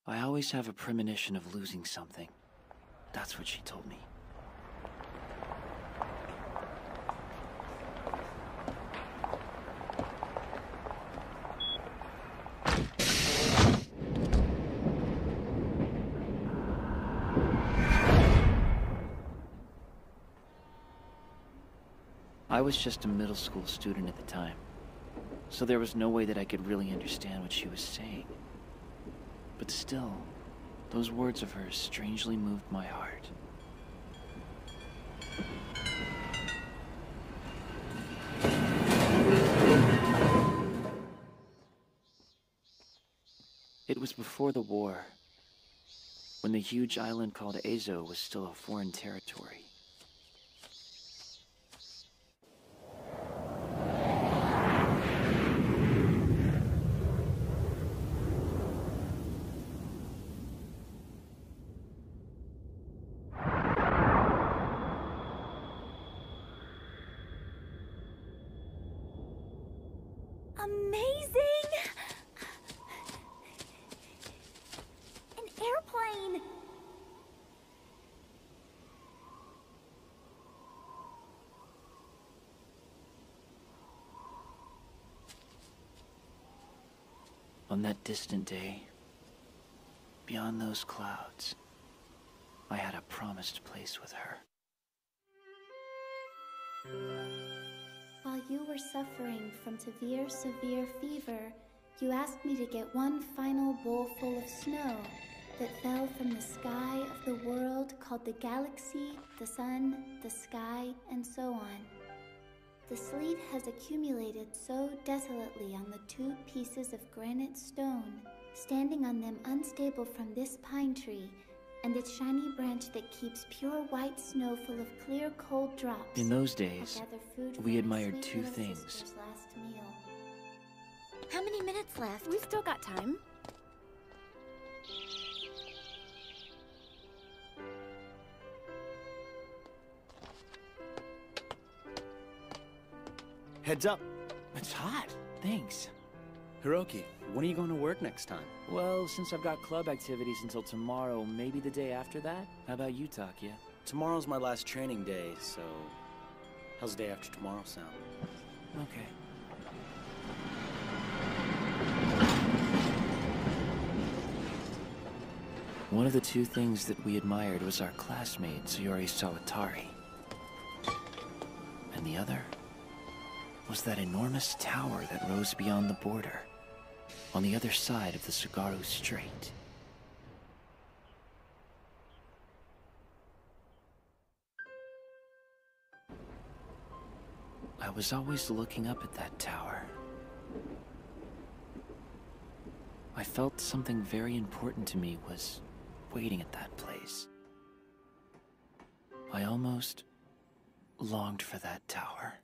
I always have a premonition of losing something. That's what she told me. I was just a middle school student at the time, so there was no way that I could really understand what she was saying. But still, those words of hers strangely moved my heart. It was before the war, when the huge island called Azo was still a foreign territory. Amazing! An airplane! On that distant day, beyond those clouds, I had a promised place with her. While you were suffering from severe fever, you asked me to get one final bowl full of snow that fell from the sky of the world called the galaxy, the sun, the sky, and so on. The sleet has accumulated so desolately on the 2 pieces of granite stone, standing on them unstable from this pine tree, and its shiny branch that keeps pure white snow full of clear, cold drops. In those days, we admired 2 things. How many minutes left? We've still got time. Heads up. It's hot. Thanks. Hiroki, when are you going to work next time? Well, since I've got club activities until tomorrow, maybe the day after that? How about you, Takia? Tomorrow's my last training day, so... how's the day after tomorrow sound? Okay. One of the 2 things that we admired was our classmate, Sayori Sawatari. And the other was that enormous tower that rose beyond the border, on the other side of the Sugaru Strait. I was always looking up at that tower. I felt something very important to me was waiting at that place. I almost longed for that tower.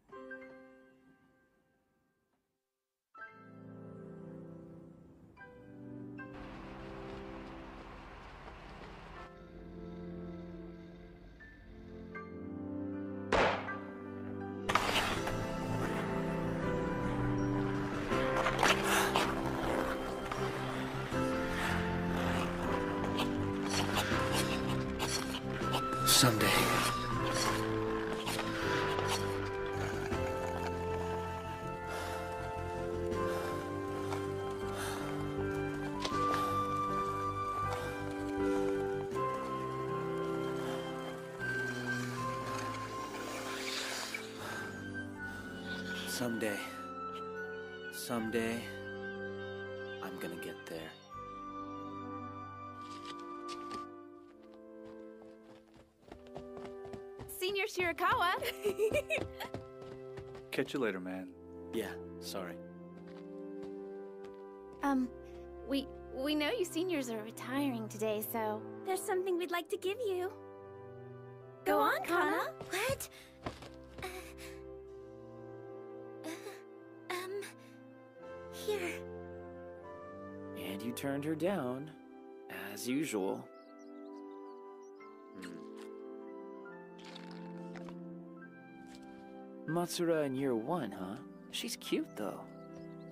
Someday. Someday, I'm gonna get there. Senior Shirakawa! Catch you later, man. Yeah, sorry. We know you seniors are retiring today, so There's something we'd like to give you. go on, Kana. What? Here. And you turned her down, as usual. Matsura in year 1, huh? She's cute, though.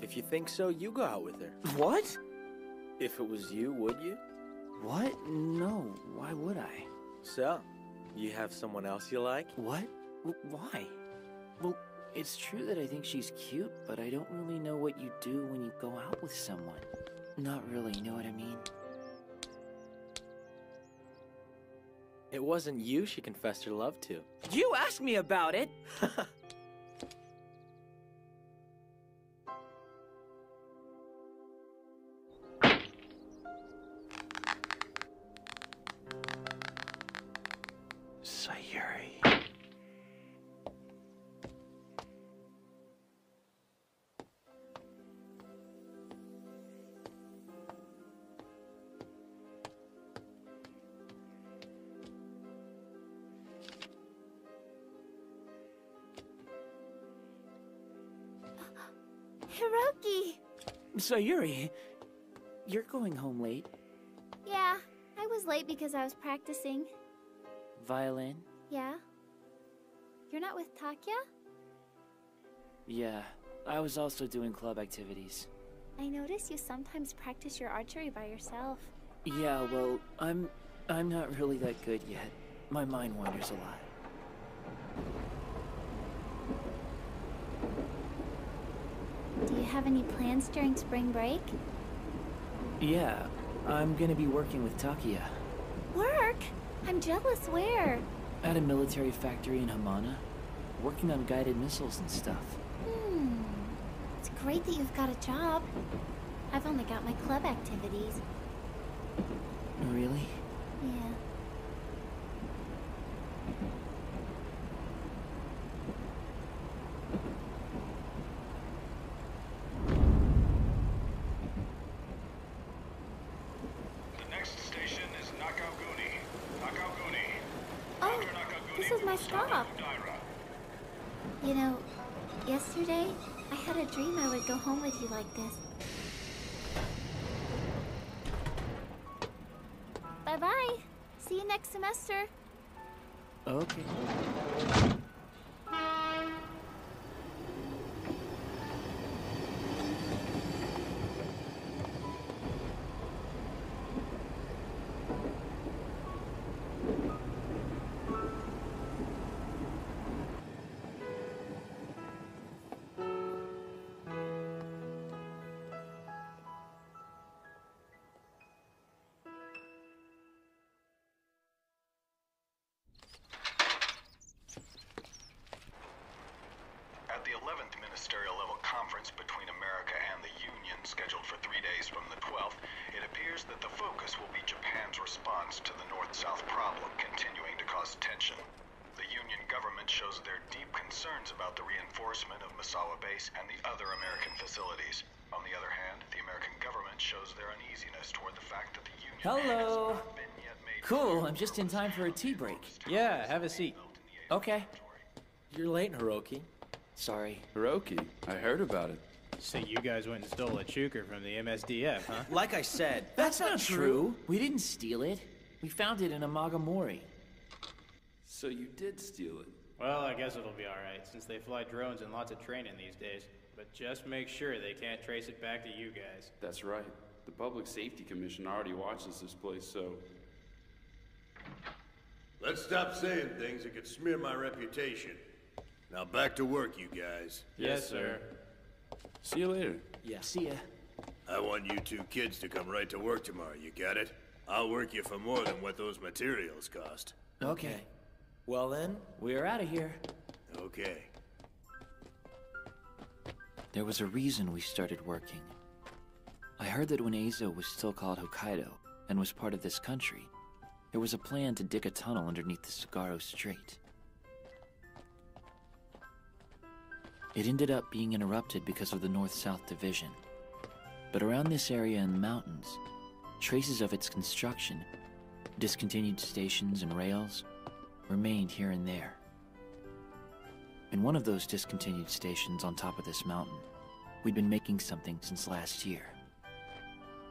If you think so, you go out with her. What? If it was you, would you? What? No, why would I? So, you have someone else you like? What? Why? Well, it's true that I think she's cute, but I don't really know what you do when you go out with someone. Not really, you know what I mean? It wasn't you she confessed her love to. You asked me about it! Sayuri. Hiroki! Sayuri, you're going home late. Yeah, I was late because I was practicing. Violin? Yeah? You're not with Takya? Yeah, I was also doing club activities. I notice you sometimes practice your archery by yourself. Yeah, well, I'm not really that good yet. My mind wanders a lot. Do you have any plans during spring break? Yeah, I'm gonna be working with Takia Work? I'm jealous. Where? at a military factory in Hamana, working on guided missiles and stuff. It's great that you've got a job. I've only got my club activities. Really? Yeah. The next station is Nakaoguni. Nakaoguni. Oh, After Nakaoguni, this is my we will stop stop. at Udaira. You know, yesterday, I had a dream I would go home with you like this. Bye-bye. See you next semester. Okay. At the 11th ministerial level conference between America and the Union, scheduled for 3 days from the 12th, it appears that the focus will be Japan's response to the North-South problem continuing to cause tension. The Union government shows their deep concerns about the reinforcement of Misawa Base and the other American facilities. On the other hand, the American government shows their uneasiness toward the fact that the Union Hello. has not been yet made Cool, clear I'm just in time for a tea break. Yeah, have a seat. Okay. You're late, Hiroki. Sorry. Hiroki, I heard about it. So you guys went and stole a chuker from the MSDF, huh? Like I said, That's not true. We didn't steal it. We found it in a Magamori. So you did steal it. Well, I guess it'll be alright, since they fly drones and lots of training these days. But just make sure they can't trace it back to you guys. That's right. The Public Safety Commission already watches this place, so... Let's stop saying things that could smear my reputation. Now back to work, you guys. Yes, sir. See you later. Yeah. See ya. I want you two kids to come right to work tomorrow, you got it? I'll work you for more than what those materials cost. Okay. Well then, We're out of here. Okay. There was a reason we started working. I heard that when Azo was still called Hokkaido and was part of this country, there was a plan to dig a tunnel underneath the Sagaro Strait. It ended up being interrupted because of the North-South division. But around this area in the mountains, traces of its construction, discontinued stations and rails, remained here and there. In one of those discontinued stations on top of this mountain, we'd been making something since last year.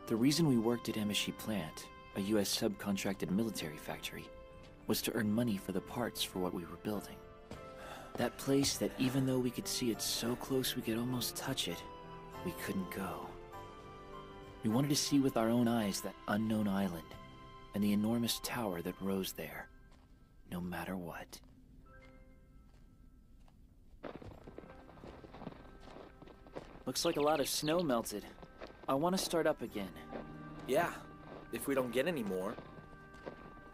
The reason we worked at Emishi Plant, a US subcontracted military factory, was to earn money for the parts for what we were building. That place that even though we could see it so close we could almost touch it, we couldn't go. We wanted to see with our own eyes that unknown island and the enormous tower that rose there, no matter what. Looks like a lot of snow melted. I want to start up again. Yeah, if we don't get any more.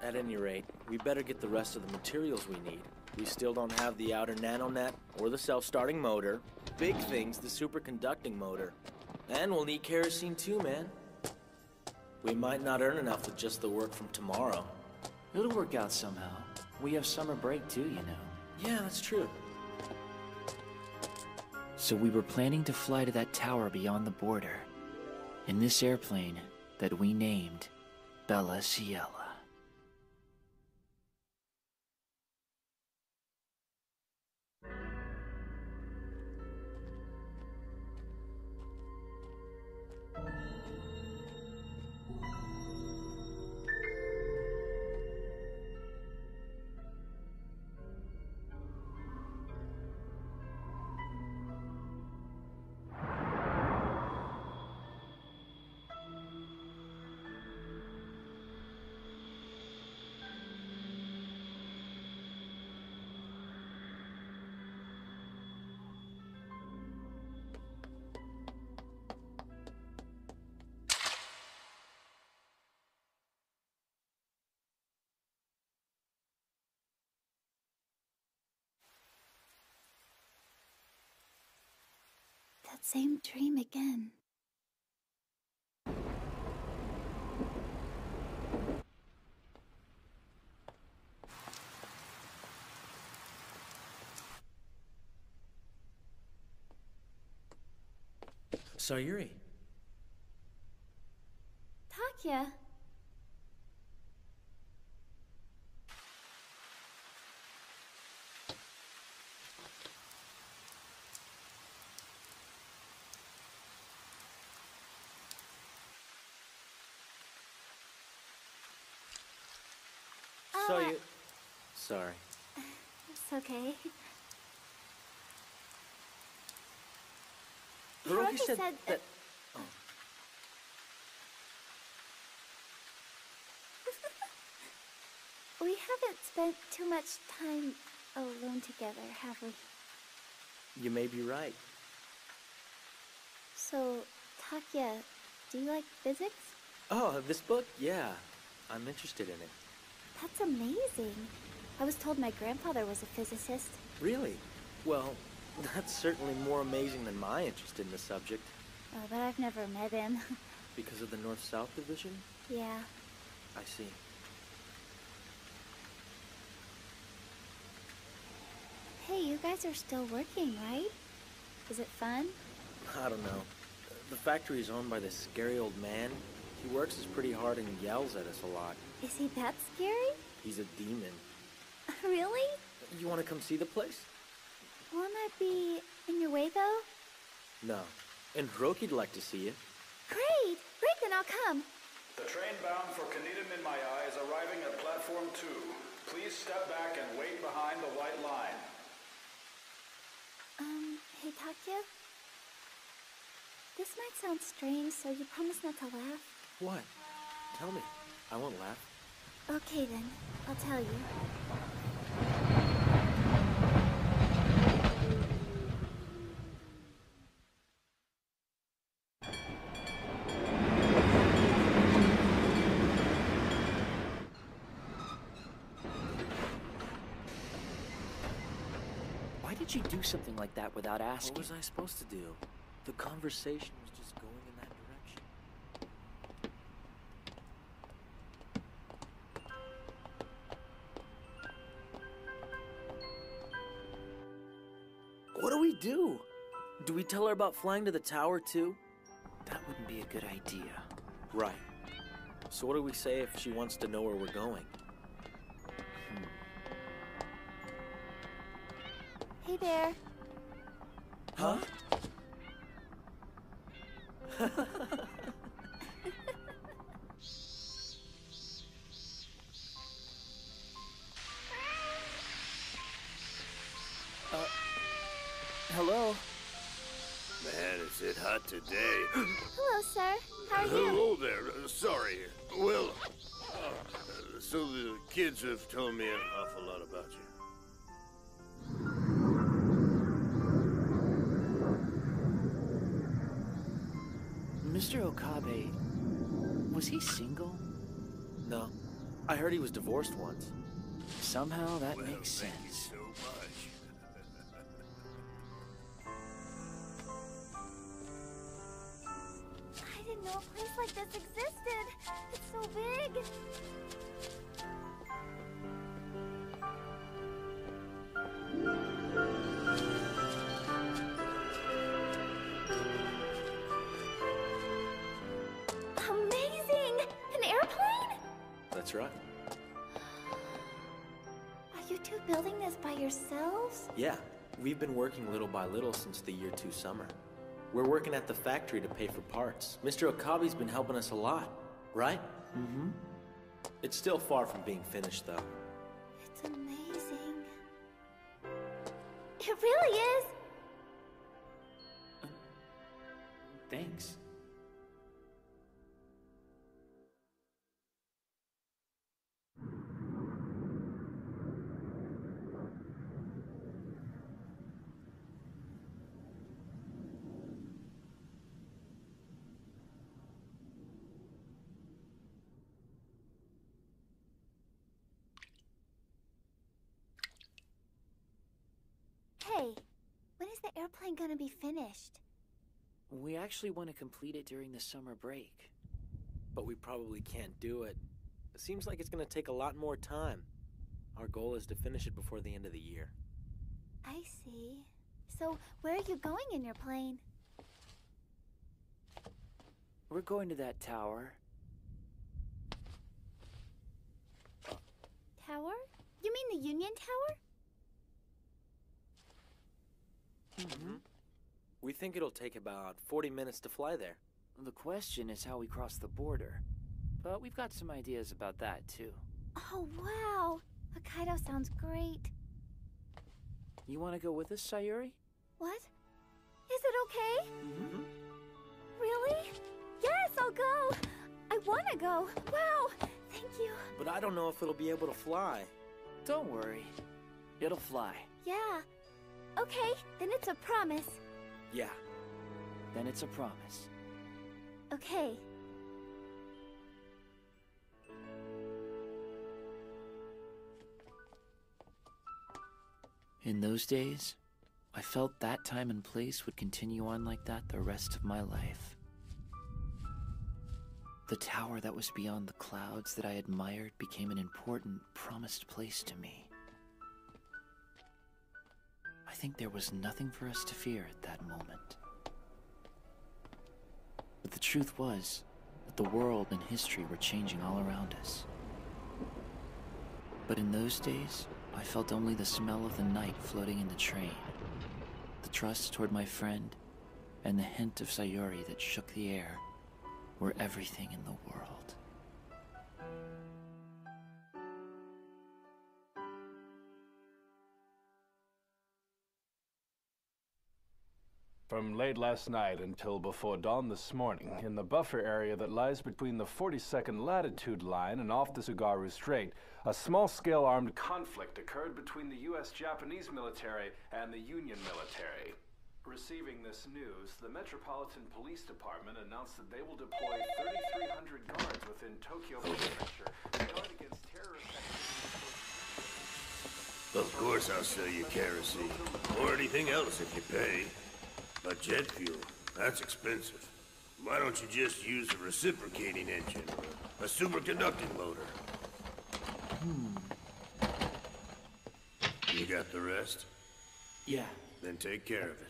At any rate, we better get the rest of the materials we need. We still don't have the outer nanonet or the self-starting motor. Big thing's the superconducting motor. And we'll need kerosene too, man. We might not earn enough with just the work from tomorrow. It'll work out somehow. We have summer break too, you know. Yeah, that's true. So we were planning to fly to that tower beyond the border, in this airplane that we named Bella Ciela. That same dream again. Sayuri. Takya. Sorry. It's okay. Hiroki said that... Oh. We haven't spent too much time alone together, have we? You may be right. So, Takya, do you like physics? Oh, this book? Yeah. I'm interested in it. That's amazing. I was told my grandfather was a physicist. Really? Well, that's certainly more amazing than my interest in the subject. Oh, but I've never met him. Because of the North-South division? Yeah. I see. Hey, you guys are still working, right? Is it fun? I don't know. The factory is owned by this scary old man. He works us pretty hard and yells at us a lot. Is he that scary? He's a demon. Really? You want to come see the place? Won't I be in your way, though? No. And Hiroki'd like to see you. Great! Great, then I'll come. The train bound for Canidum in my eye is arriving at platform 2. Please step back and wait behind the white line. Hey, Takya? This might sound strange, so you promise not to laugh? What? Tell me. I won't laugh. Okay, then. I'll tell you. Why did you do something like that without asking? What was I supposed to do? The conversation was just going in that direction. What do we do? Do we tell her about flying to the tower too? That wouldn't be a good idea. Right. So what do we say if she wants to know where we're going? Hey there. Huh? Hello? Man, is it hot today. Hello, sir. How are you? Hello there. Sorry. Well, so the kids have told me an awful lot about you. Mr. Okabe, was he single? No. I heard he was divorced once. Somehow that Well, makes thank you sense. so much. I didn't know a place like this existed. It's so big. Amazing! An airplane? That's right. Are you two building this by yourselves? Yeah, we've been working little by little since the year 2 summer. We're working at the factory to pay for parts. Mr. Okabe's been helping us a lot, right? Mm-hmm. It's still far from being finished, though. It's amazing. It really is. Thanks. Hey, when is the airplane gonna be finished? We actually want to complete it during the summer break. But we probably can't do it. It seems like it's gonna take a lot more time. Our goal is to finish it before the end of the year. I see. So, where are you going in your plane? We're going to that tower. Tower? You mean the Union Tower? Mm-hmm. We think it'll take about 40 minutes to fly there. The question is how we cross the border. But we've got some ideas about that, too. Oh, wow! Hokkaido sounds great. You want to go with us, Sayuri? What? Is it okay? Mm-hmm. Really? Yes, I'll go! I wanna go! Wow! Thank you. But I don't know if it'll be able to fly. Don't worry. It'll fly. Yeah. Okay, then it's a promise. Yeah. Then it's a promise. Okay. In those days, I felt that time and place would continue on like that the rest of my life. The tower that was beyond the clouds that I admired became an important, promised place to me. I think there was nothing for us to fear at that moment. But the truth was that the world and history were changing all around us. But in those days, I felt only the smell of the night floating in the train, the trust toward my friend, and the hint of Sayuri that shook the air were everything in the world. From late last night until before dawn this morning, in the buffer area that lies between the 42nd latitude line and off the Tsugaru Strait, a small-scale armed conflict occurred between the U.S.-Japanese military and the Union military. Receiving this news, the Metropolitan Police Department announced that they will deploy 3,300 guards within Tokyo Prefecture to guard against terrorist activities. Of course I'll sell you kerosene, or anything else if you pay. But jet fuel, that's expensive. Why don't you just use a reciprocating engine, or a superconducting motor? You got the rest? Yeah. Then take care of it.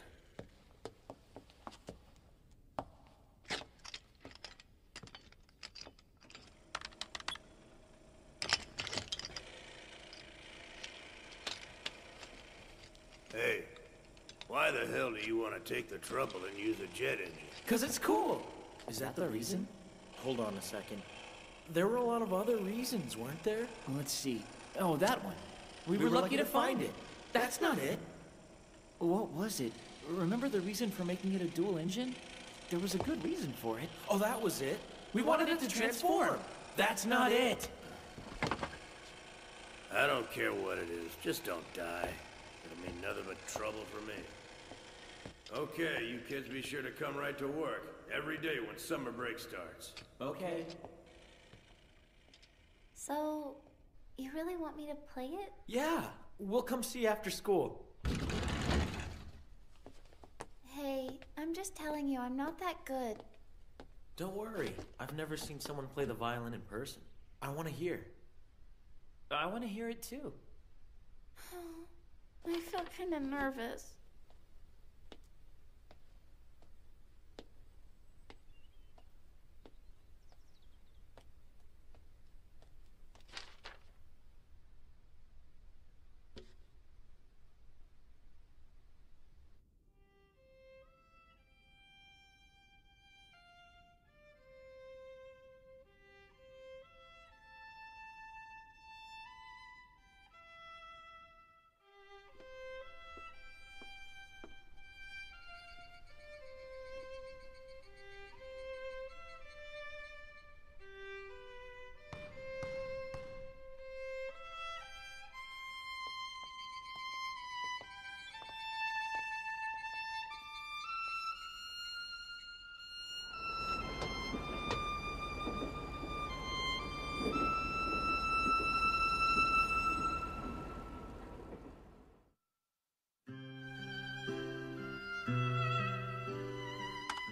Hey, why the hell do you want to take the trouble and use a jet engine? 'Cause it's cool! Is that the reason? Hold on a second. There were a lot of other reasons, weren't there? Let's see. Oh, that one. We were lucky to find it. That's not it. What was it? Remember the reason for making it a dual engine? there was a good reason for it. Oh, that was it? We wanted it to transform. That's not it. I don't care what it is, just don't die. It'll mean nothing but trouble for me. Okay, you kids be sure to come right to work. Every day when summer break starts. Okay. So, you really want me to play it? Yeah, we'll come see you after school. Hey, I'm just telling you, I'm not that good. Don't worry, I've never seen someone play the violin in person. I want to hear. I want to hear it too. I feel kind of nervous.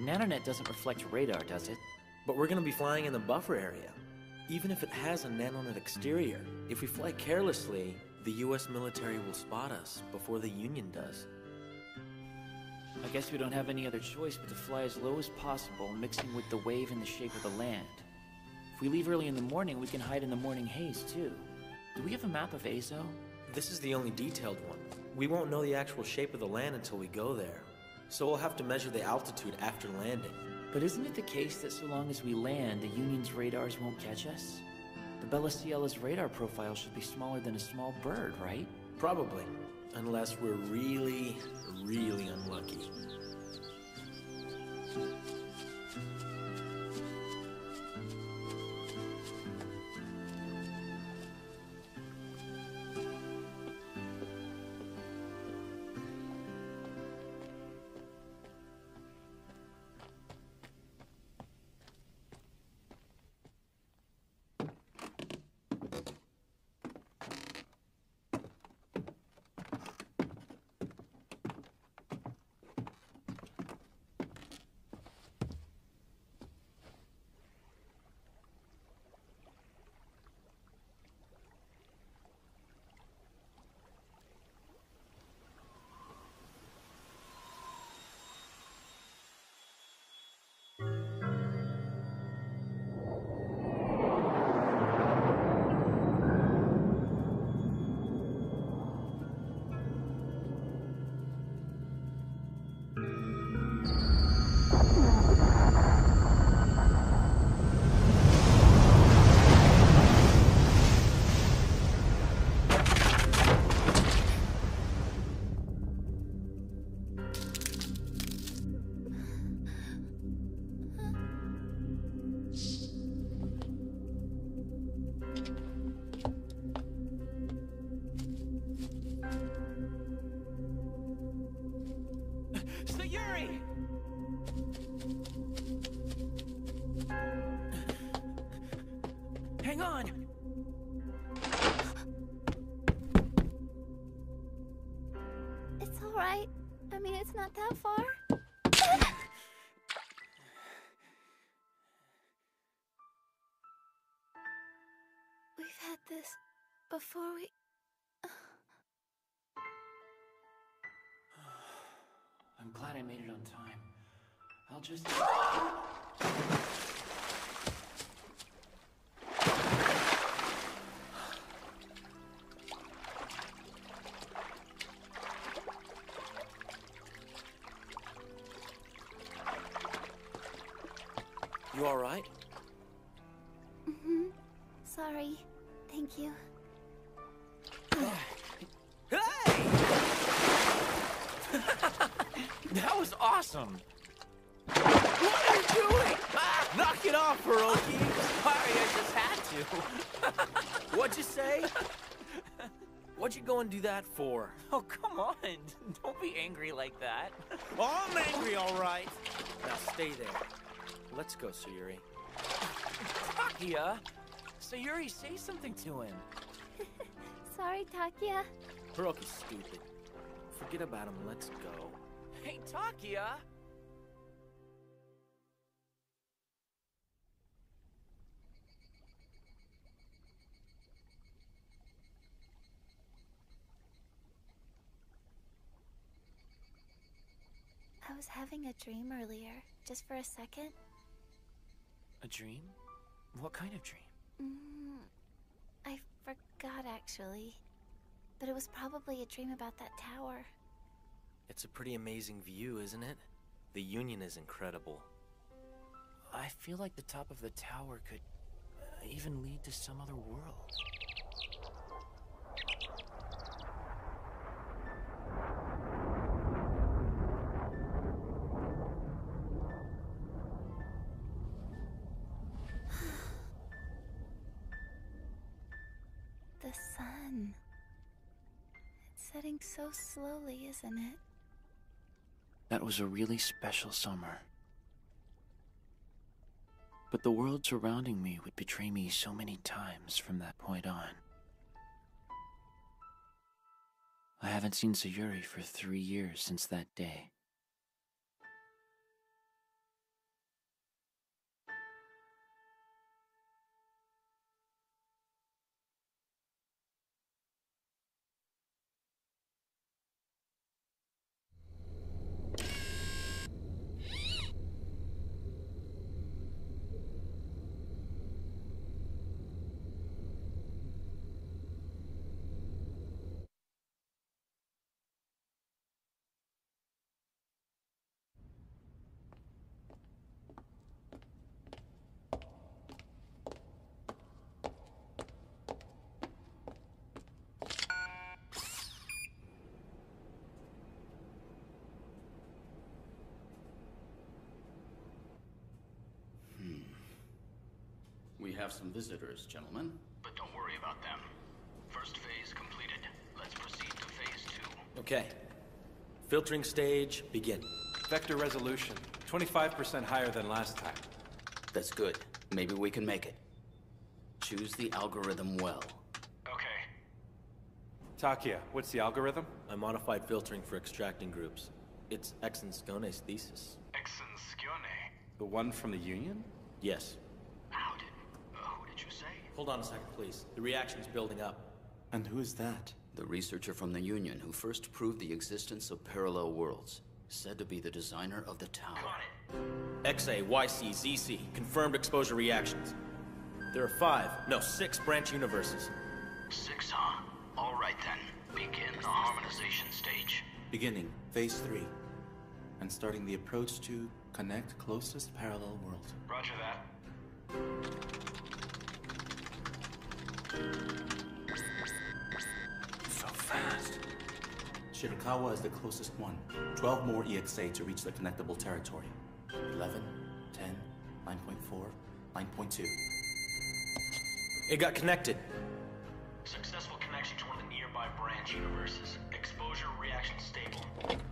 Nanonet doesn't reflect radar, does it? But we're gonna be flying in the buffer area. Even if it has a nanonet exterior, if we fly carelessly, the US military will spot us before the Union does. I guess we don't have any other choice but to fly as low as possible, mixing with the wave and the shape of the land. If we leave early in the morning, we can hide in the morning haze, too. Do we have a map of Azo? This is the only detailed one. We won't know the actual shape of the land until we go there. So we'll have to measure the altitude after landing. But isn't it the case that so long as we land, the Union's radars won't catch us? The Bella Ciella's radar profile should be smaller than a small bird, right? Probably. Unless we're really, really unlucky. Sayuri! Hang on! It's alright. I mean, it's not that far. We've had this before we... I'm glad I made it on time. I'll just... You all right? Mm-hmm. Sorry. Thank you. Hey! That was awesome! doing? Ah, knock it off, Hiroki. Sorry, I just had to. What'd you say? What'd you go and do that for? Oh, come on. Don't be angry like that. Oh, I'm angry, all right. Now stay there. Let's go, Sayuri. Takia! Sayuri, say something to him. Sorry, Takia. Hiroki's stupid. Forget about him. Let's go. Hey, Takia! I was having a dream earlier, just for a second. A dream? What kind of dream? I forgot, actually. But it was probably a dream about that tower. It's a pretty amazing view, isn't it? The Union is incredible. I feel like the top of the tower could even lead to some other world. The sun. It's setting so slowly, isn't it? That was a really special summer. But the world surrounding me would betray me so many times from that point on. I haven't seen Sayuri for 3 years since that day. We have some visitors, gentlemen. But don't worry about them. First phase completed. Let's proceed to phase 2. Okay. Filtering stage, begin. Vector resolution, 25% higher than last time. That's good. Maybe we can make it. Choose the algorithm well. Okay. Takia, what's the algorithm? I modified filtering for extracting groups. It's Exenscone's thesis. Exenscione. The one from the Union? Yes. Who did you say? Hold on a second, please. The reaction's building up. And who is that? The researcher from the Union who first proved the existence of parallel worlds. Said to be the designer of the tower. Got it. XA, YC, ZC, confirmed exposure reactions. There are 6 branch universes. 6, huh? All right then. Begin the harmonization stage. Beginning phase 3. And starting the approach to connect closest parallel world. Roger that. So fast. Shirakawa is the closest one. 12 more EXA to reach the connectable territory. 11, 10, 9.4, 9.2. It got connected. Successful connection to one of the nearby branch universes. Exposure reaction stable.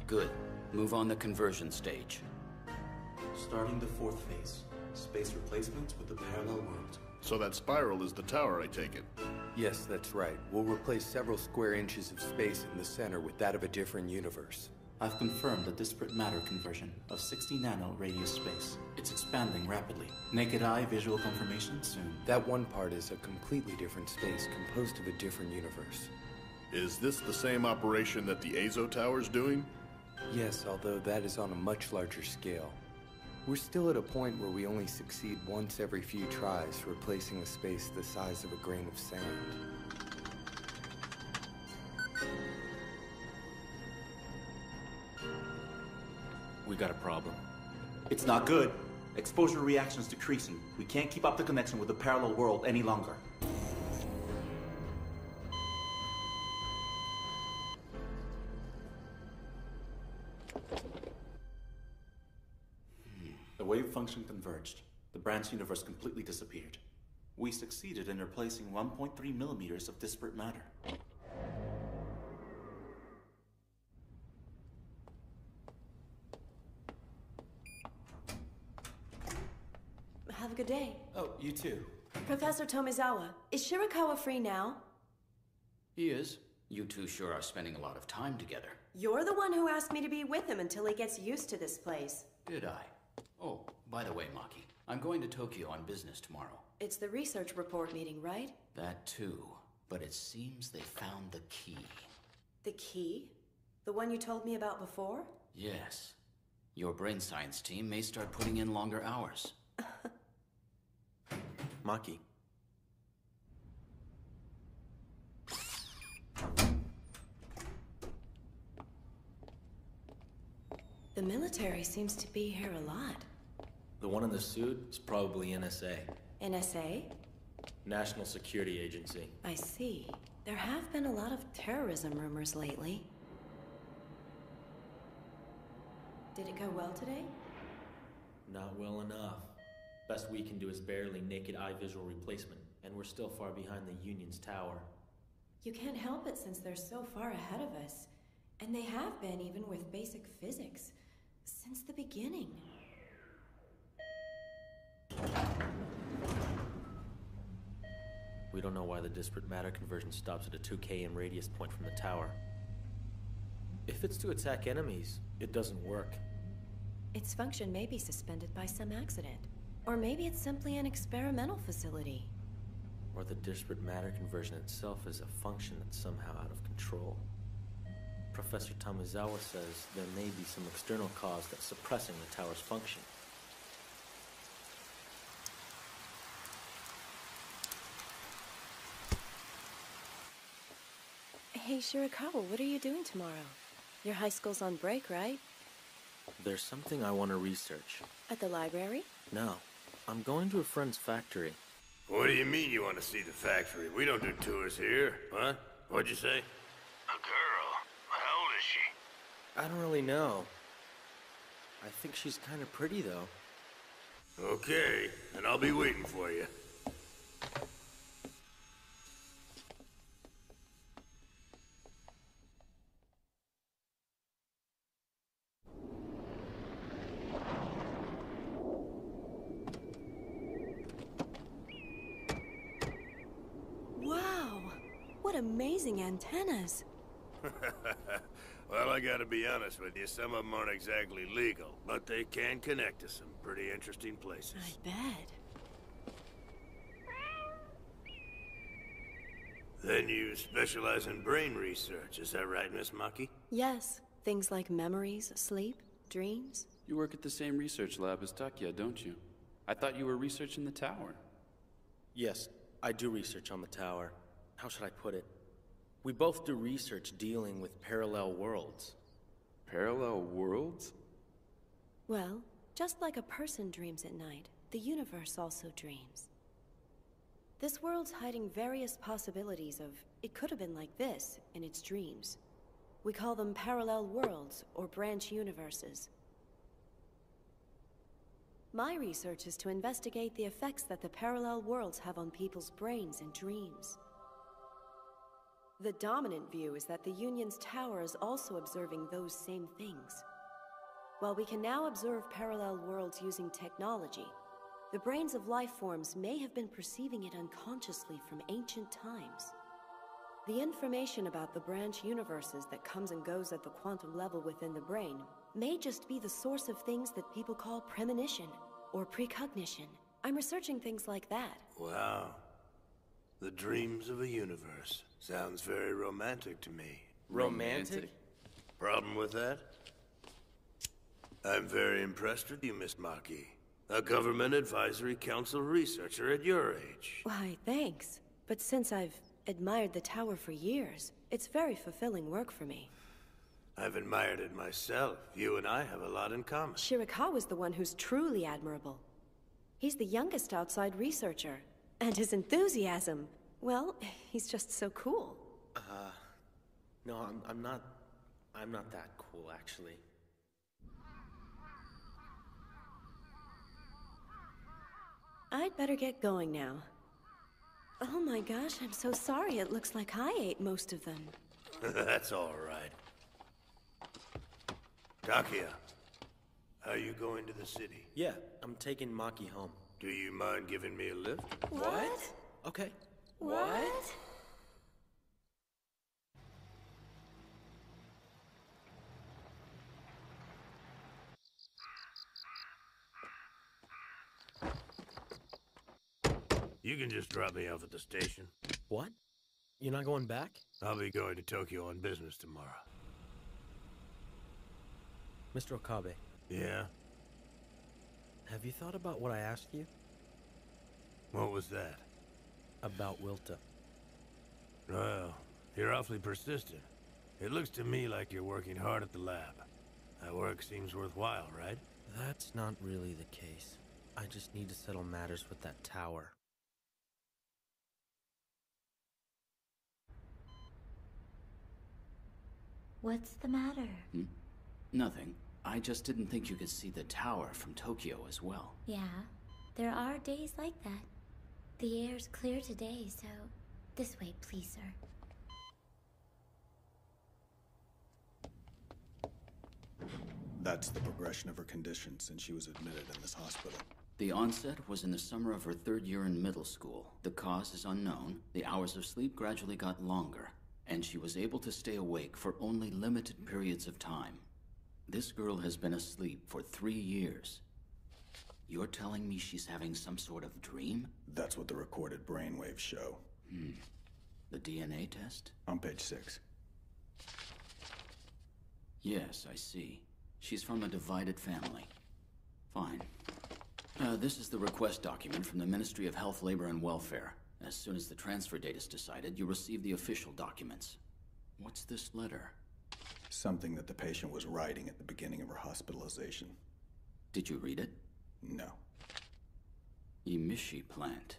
Good. Move on the conversion stage. Starting the 4th phase. Space replacement with the parallel world. So that spiral is the tower, I take it? Yes, that's right. We'll replace several square inches of space in the center with that of a different universe. I've confirmed the disparate matter conversion of 60 nano radius space. It's expanding rapidly. Naked eye visual confirmation soon. That one part is a completely different space composed of a different universe. Is this the same operation that the Azo Tower's doing? Yes, although that is on a much larger scale. We're still at a point where we only succeed once every few tries, replacing a space the size of a grain of sand. We got a problem. It's not good. Exposure reaction's decreasing. We can't keep up the connection with the parallel world any longer. The function converged. The branch universe completely disappeared. We succeeded in replacing 1.3 millimeters of disparate matter. Have a good day. Oh, you too. Professor Tomizawa, is Shirakawa free now? He is. You two sure are spending a lot of time together. You're the one who asked me to be with him until he gets used to this place. Did I? Oh, by the way, Maki, I'm going to Tokyo on business tomorrow. It's the research report meeting, right? That too. But it seems they found the key. The key? The one you told me about before? Yes. Your brain science team may start putting in longer hours. Maki. The military seems to be here a lot. The one in the suit is probably NSA. NSA? National Security Agency. I see. There have been a lot of terrorism rumors lately. Did it go well today? Not well enough. Best we can do is barely naked eye visual replacement, and we're still far behind the Union's tower. You can't help it since they're so far ahead of us. And they have been even with basic physics. Since the beginning. We don't know why the disparate matter conversion stops at a 2 km radius point from the tower. If it's to attack enemies, it doesn't work. Its function may be suspended by some accident. Or maybe it's simply an experimental facility. Or the disparate matter conversion itself is a function that's somehow out of control. Professor Tomizawa says there may be some external cause that's suppressing the tower's function. Hey, Shirakawa, what are you doing tomorrow? Your high school's on break, right? There's something I want to research. At the library? No. I'm going to a friend's factory. What do you mean you want to see the factory? We don't do tours here. Huh? What'd you say? A girl. How old is she? I don't really know. I think she's kind of pretty, though. Okay, and I'll be waiting for you. Wow! What amazing antennas! Well, I gotta be honest with you, some of them aren't exactly legal, but they can connect to some pretty interesting places. I bet. Then you specialize in brain research, is that right, Miss Maki? Yes, things like memories, sleep, dreams. You work at the same research lab as Takia, don't you? I thought you were researching the tower. Yes, I do research on the tower. How should I put it? We both do research dealing with parallel worlds. Parallel worlds? Well, just like a person dreams at night, the universe also dreams. This world's hiding various possibilities of, it could have been like this, in its dreams. We call them parallel worlds, or branch universes. My research is to investigate the effects that the parallel worlds have on people's brains and dreams. The dominant view is that the Union's tower is also observing those same things. While we can now observe parallel worlds using technology, the brains of life forms may have been perceiving it unconsciously from ancient times. The information about the branch universes that comes and goes at the quantum level within the brain may just be the source of things that people call premonition or precognition. I'm researching things like that. Wow. The dreams of a universe. Sounds very romantic to me. Romantic? Problem with that? I'm very impressed with you, Miss Maki. A government advisory council researcher at your age. Why, thanks. But since I've admired the tower for years, it's very fulfilling work for me. I've admired it myself. You and I have a lot in common. Shirakawa's the one who's truly admirable. He's the youngest outside researcher. And his enthusiasm, well, he's just so cool. No, I'm not that cool, actually. I'd better get going now. Oh my gosh, I'm so sorry. It looks like I ate most of them. That's all right. Takia, are you going to the city? Yeah, I'm taking Maki home. Do you mind giving me a lift? What? Okay. What? You can just drop me off at the station. What? You're not going back? I'll be going to Tokyo on business tomorrow. Mr. Okabe. Yeah? Have you thought about what I asked you? What was that? About Wilta. Well, you're awfully persistent. It looks to me like you're working hard at the lab. That work seems worthwhile, right? That's not really the case. I just need to settle matters with that tower. What's the matter? Nothing. I just didn't think you could see the tower from Tokyo as well. Yeah, there are days like that. The air's clear today, so this way, please, sir. That's the progression of her condition since she was admitted in this hospital. The onset was in the summer of her 3rd year in middle school. The cause is unknown. The hours of sleep gradually got longer, and she was able to stay awake for only limited periods of time. This girl has been asleep for 3 years. You're telling me she's having some sort of dream? That's what the recorded brainwaves show. The DNA test? On page 6. Yes, I see. She's from a divided family. Fine. This is the request document from the Ministry of Health, Labor, and Welfare. As soon as the transfer date is decided, you'll receive the official documents. What's this letter? Something that the patient was writing at the beginning of her hospitalization. Did you read it? No. Emishi plant.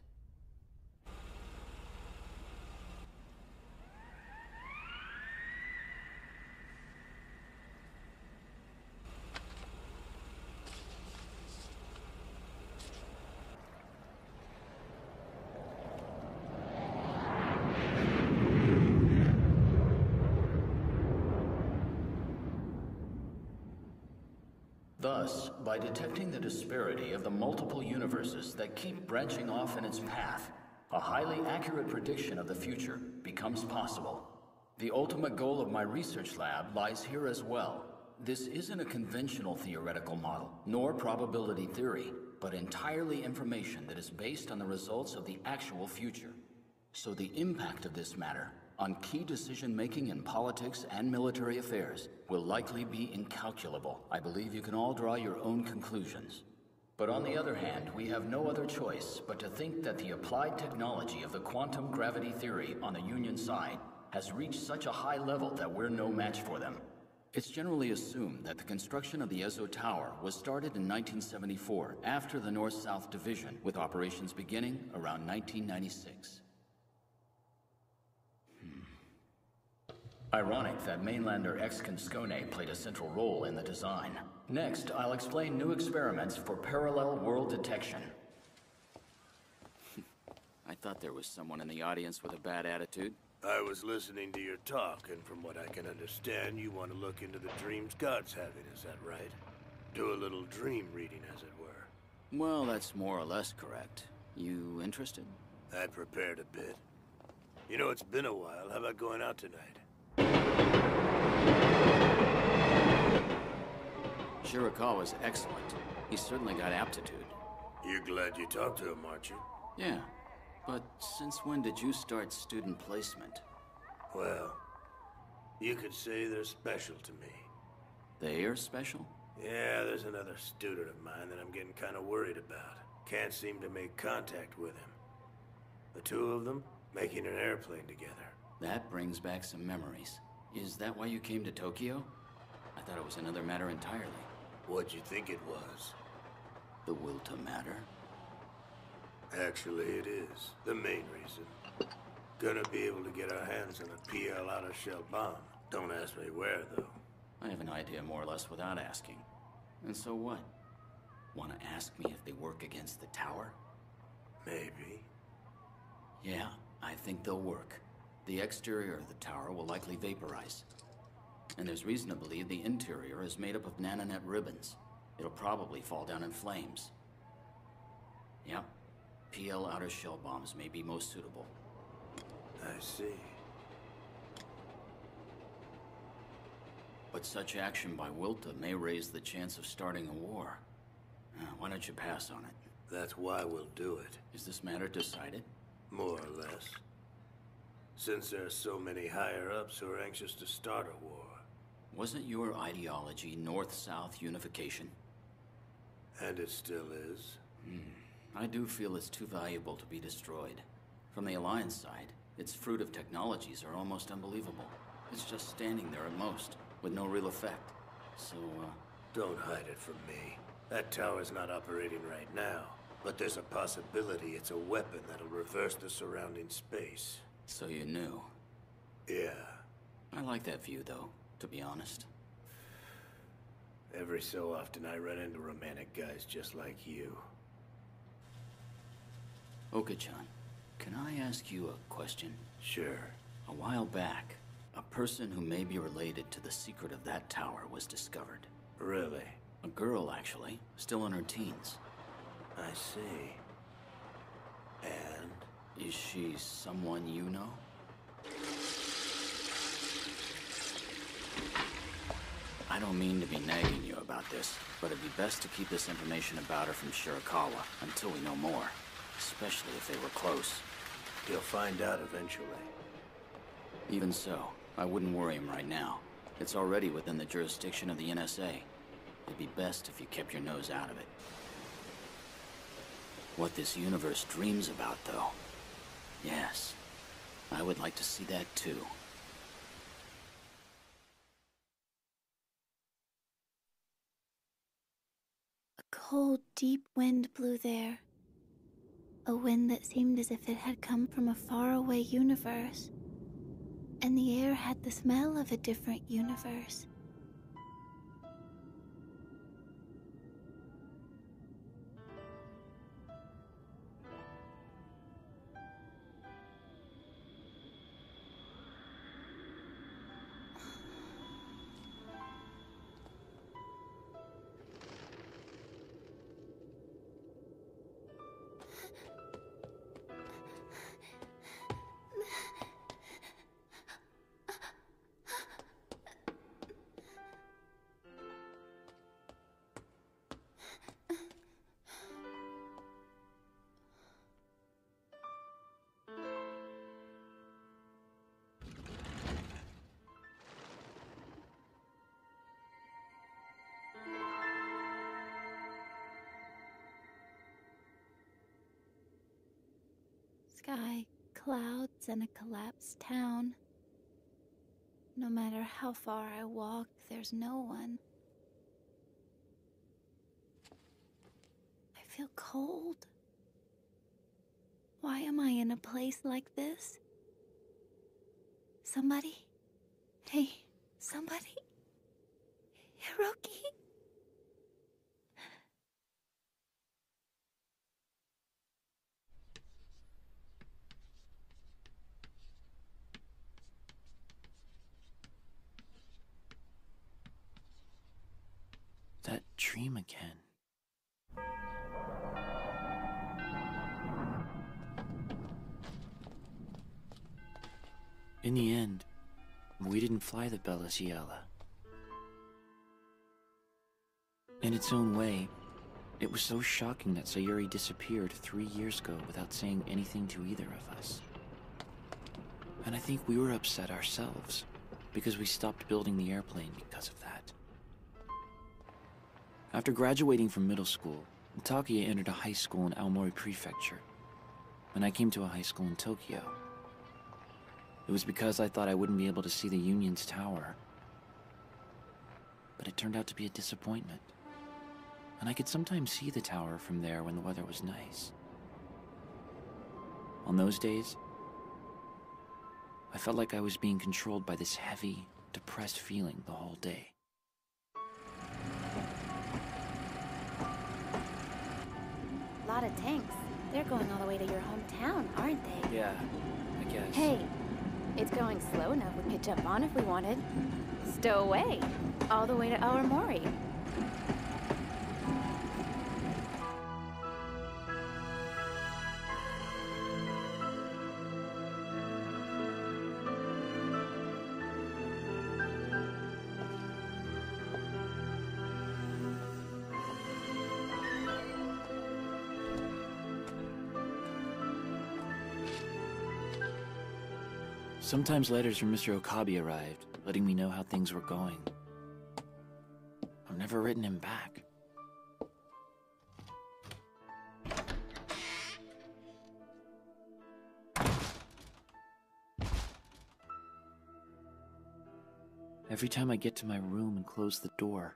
Thus, by detecting the disparity of the multiple universes that keep branching off in its path, a highly accurate prediction of the future becomes possible. The ultimate goal of my research lab lies here as well. This isn't a conventional theoretical model, nor probability theory, but entirely information that is based on the results of the actual future. So the impact of this matter on key decision-making in politics and military affairs will likely be incalculable. I believe you can all draw your own conclusions. But on the other hand, we have no other choice but to think that the applied technology of the quantum gravity theory on the Union side has reached such a high level that we're no match for them. It's generally assumed that the construction of the Ezo Tower was started in 1974 after the North-South Division, with operations beginning around 1996. Ironic that mainlander Exconscone played a central role in the design. Next, I'll explain new experiments for parallel world detection. I thought there was someone in the audience with a bad attitude. I was listening to your talk, and from what I can understand, you want to look into the dreams God's having, is that right? Do a little dream reading, as it were. Well, that's more or less correct. You interested? I prepared a bit. You know, it's been a while. How about going out tonight? Shirakawa's excellent. He's certainly got aptitude. You're glad you talked to him, aren't you? Yeah. But since when did you start student placement? Well, you could say they're special to me. They are special? Yeah, there's another student of mine that I'm getting kind of worried about. Can't seem to make contact with him. The two of them making an airplane together. That brings back some memories. Is that why you came to Tokyo? I thought it was another matter entirely. What'd you think it was? The will to matter? Actually, it is. The main reason. Gonna be able to get our hands on a PL out-of-shell bomb. Don't ask me where, though. I have an idea more or less without asking. And so what? Want to ask me if they work against the tower? Maybe. Yeah, I think they'll work. The exterior of the tower will likely vaporize. And there's reason to believe the interior is made up of nanonet ribbons. It'll probably fall down in flames. Yep. PL outer shell bombs may be most suitable. I see. But such action by Wilta may raise the chance of starting a war. Why don't you pass on it? That's why we'll do it. Is this matter decided? More or less. Since there are so many higher-ups who are anxious to start a war. Wasn't your ideology North-South unification? And it still is. I do feel it's too valuable to be destroyed. From the Alliance side, its fruit of technologies are almost unbelievable. It's just standing there at most, with no real effect. So, Don't hide it from me. That tower's not operating right now, but there's a possibility it's a weapon that'll reverse the surrounding space. So you knew? Yeah. I like that view, though, to be honest. Every so often I run into romantic guys just like you. Oka-chan, can I ask you a question? Sure. A while back, a person who may be related to the secret of that tower was discovered. Really? A girl, actually, still in her teens. I see. And? Is she someone you know? I don't mean to be nagging you about this, but it'd be best to keep this information about her from Shirakawa until we know more, especially if they were close. You'll find out eventually. Even so, I wouldn't worry him right now. It's already within the jurisdiction of the NSA. It'd be best if you kept your nose out of it. What this universe dreams about, though. Yes, I would like to see that too. A cold, deep wind blew there. A wind that seemed as if it had come from a faraway universe. And the air had the smell of a different universe. Sky, clouds, and a collapsed town. No matter how far I walk, there's no one. I feel cold. Why am I in a place like this? Somebody? Hey, somebody? Hiroki? That dream again. In the end, we didn't fly the Bella Ciela. In its own way, it was so shocking that Sayuri disappeared 3 years ago without saying anything to either of us. And I think we were upset ourselves, because we stopped building the airplane because of that. After graduating from middle school, Takia entered a high school in Aomori Prefecture, and I came to a high school in Tokyo. It was because I thought I wouldn't be able to see the Union's tower. But it turned out to be a disappointment. And I could sometimes see the tower from there when the weather was nice. On those days, I felt like I was being controlled by this heavy, depressed feeling the whole day. Lot of tanks. They're going all the way to your hometown, aren't they? Yeah, I guess. Hey, it's going slow enough we could jump on if we wanted. Stow away. All the way to Aomori. Sometimes letters from Mr. Okabe arrived, letting me know how things were going. I've never written him back. Every time I get to my room and close the door,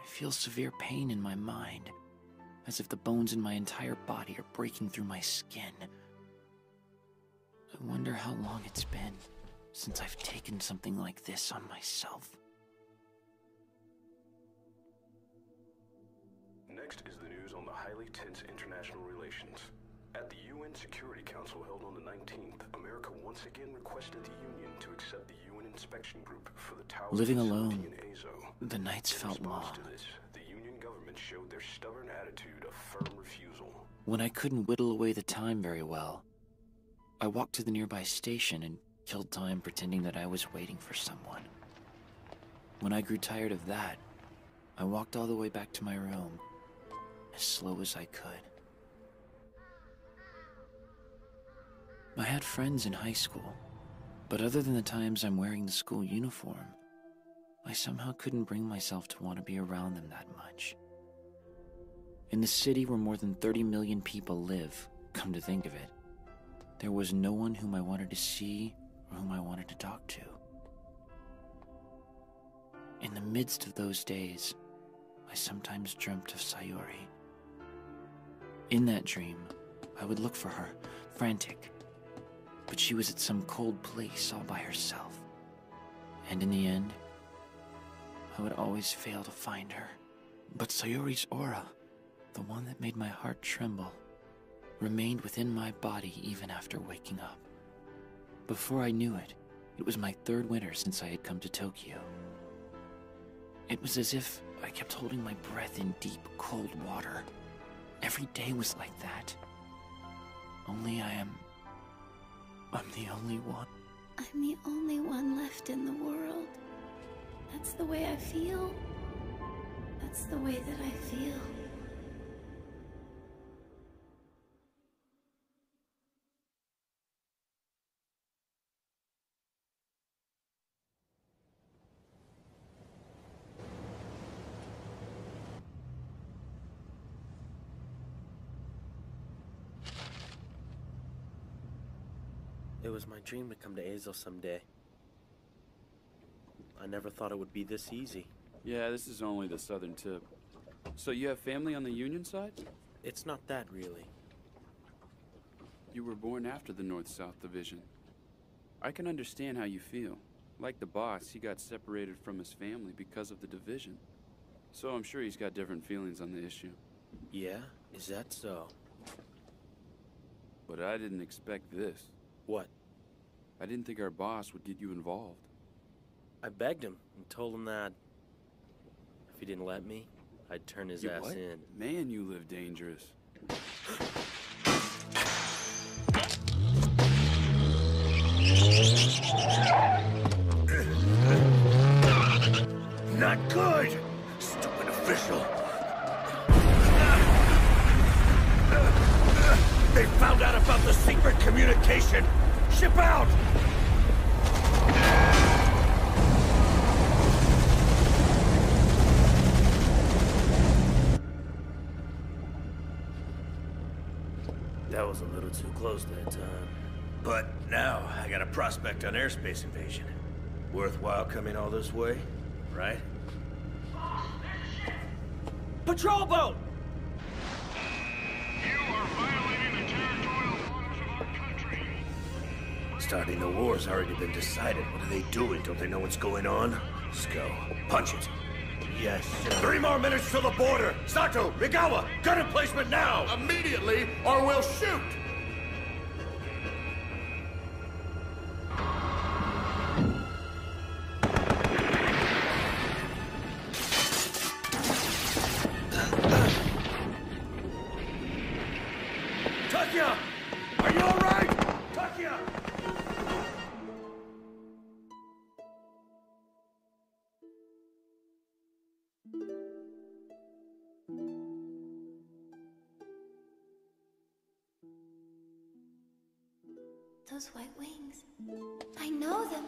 I feel severe pain in my mind, as if the bones in my entire body are breaking through my skin. I wonder how long it's been since I've taken something like this on myself. Next is the news on the highly tense international relations. At the UN Security Council held on the 19th, America once again requested the Union to accept the UN inspection group for the tower. Living alone, the nights felt long. To this, the Union government showed their stubborn attitude of firm refusal. When I couldn't whittle away the time very well, I walked to the nearby station and killed time pretending that I was waiting for someone. When I grew tired of that, I walked all the way back to my room, as slow as I could. I had friends in high school, but other than the times I'm wearing the school uniform, I somehow couldn't bring myself to want to be around them that much. In the city where more than 30 million people live, come to think of it, there was no one whom I wanted to see or whom I wanted to talk to. In the midst of those days, I sometimes dreamt of Sayori. In that dream, I would look for her, frantic, but she was at some cold place all by herself. And in the end, I would always fail to find her. But Sayori's aura, the one that made my heart tremble, remained within my body even after waking up. Before I knew it, it was my third winter since I had come to Tokyo. It was as if I kept holding my breath in deep, cold water. Every day was like that. Only I'm the only one. I'm the only one left in the world. That's the way I feel. That's the way that I feel. It was my dream to come to Azo someday. I never thought it would be this easy. Yeah, this is only the southern tip. So you have family on the Union side? It's not that, really. You were born after the North-South division. I can understand how you feel. Like the boss, he got separated from his family because of the division. So I'm sure he's got different feelings on the issue. Yeah? Is that so? But I didn't expect this. What? I didn't think our boss would get you involved. I begged him and told him that if he didn't let me, I'd turn his ass in. Man, you live dangerous. Not good! Stupid official. They found out about the secret communication! Ship out! That was a little too close that time. But now, I got a prospect on airspace invasion. Worthwhile coming all this way, right? Patrol boat! Starting the war's already been decided. What are they doing? Don't they know what's going on? Let's go. Punch it. Yes, sir. 3 more minutes to the border! Sato, Migawa, gun emplacement now! Immediately, or we'll shoot! Takia! Are you alright? Takia! Those white wings. I know them.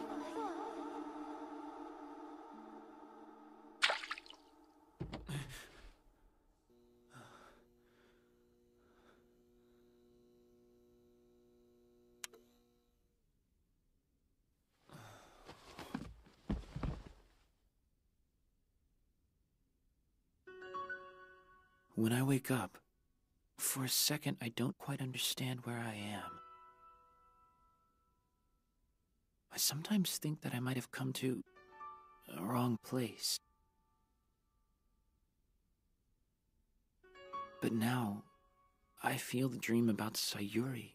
When I wake up, for a second I don't quite understand where I am. I sometimes think that I might have come to a wrong place. But now, I feel the dream about Sayuri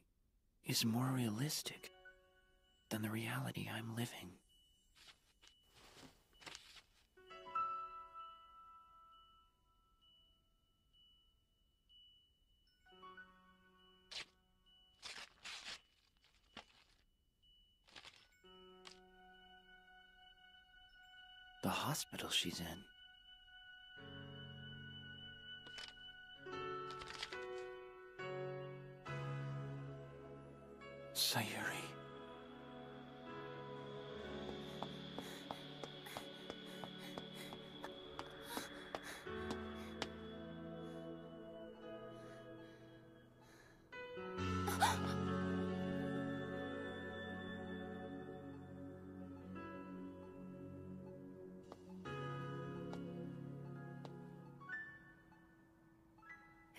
is more realistic than the reality I'm living. The hospital she's in. Sayuri.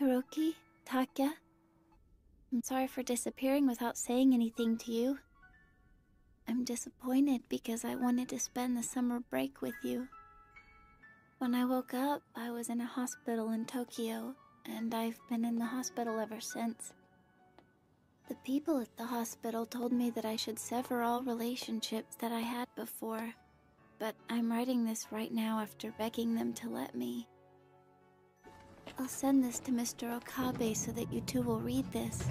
Hiroki, Takia, I'm sorry for disappearing without saying anything to you. I'm disappointed because I wanted to spend the summer break with you. When I woke up, I was in a hospital in Tokyo, and I've been in the hospital ever since. The people at the hospital told me that I should sever all relationships that I had before, but I'm writing this right now after begging them to let me. I'll send this to Mr. Okabe so that you two will read this.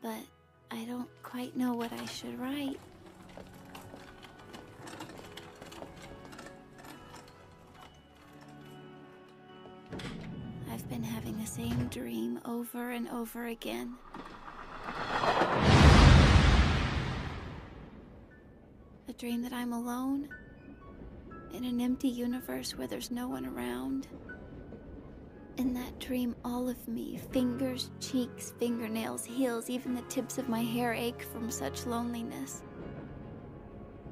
But I don't quite know what I should write. I've been having the same dream over and over again. A dream that I'm alone, in an empty universe where there's no one around. In that dream, all of me, fingers, cheeks, fingernails, heels, even the tips of my hair ache from such loneliness.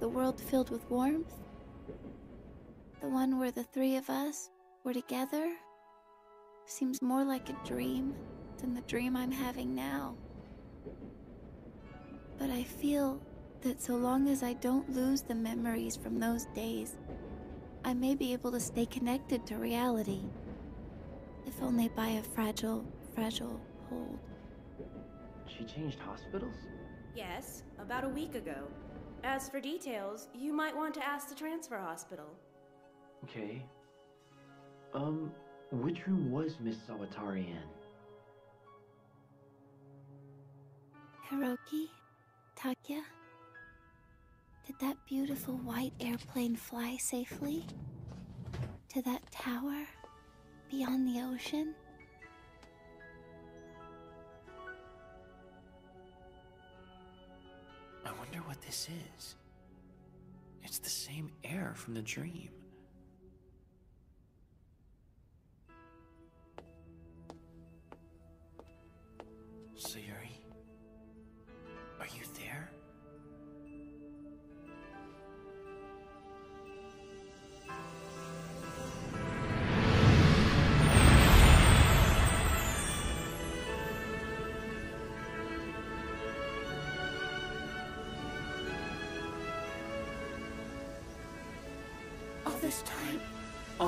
The world filled with warmth. The one where the 3 of us were together seems more like a dream than the dream I'm having now. But I feel that so long as I don't lose the memories from those days, I may be able to stay connected to reality. If only by a fragile hold. She changed hospitals? Yes, about a week ago. As for details, you might want to ask the transfer hospital. Okay. Which room was Miss Sawatari in? Hiroki? Takia? Did that beautiful white airplane fly safely? To that tower? Beyond the ocean? I wonder what this is. It's the same air from the dream. Sayuri? Are you there?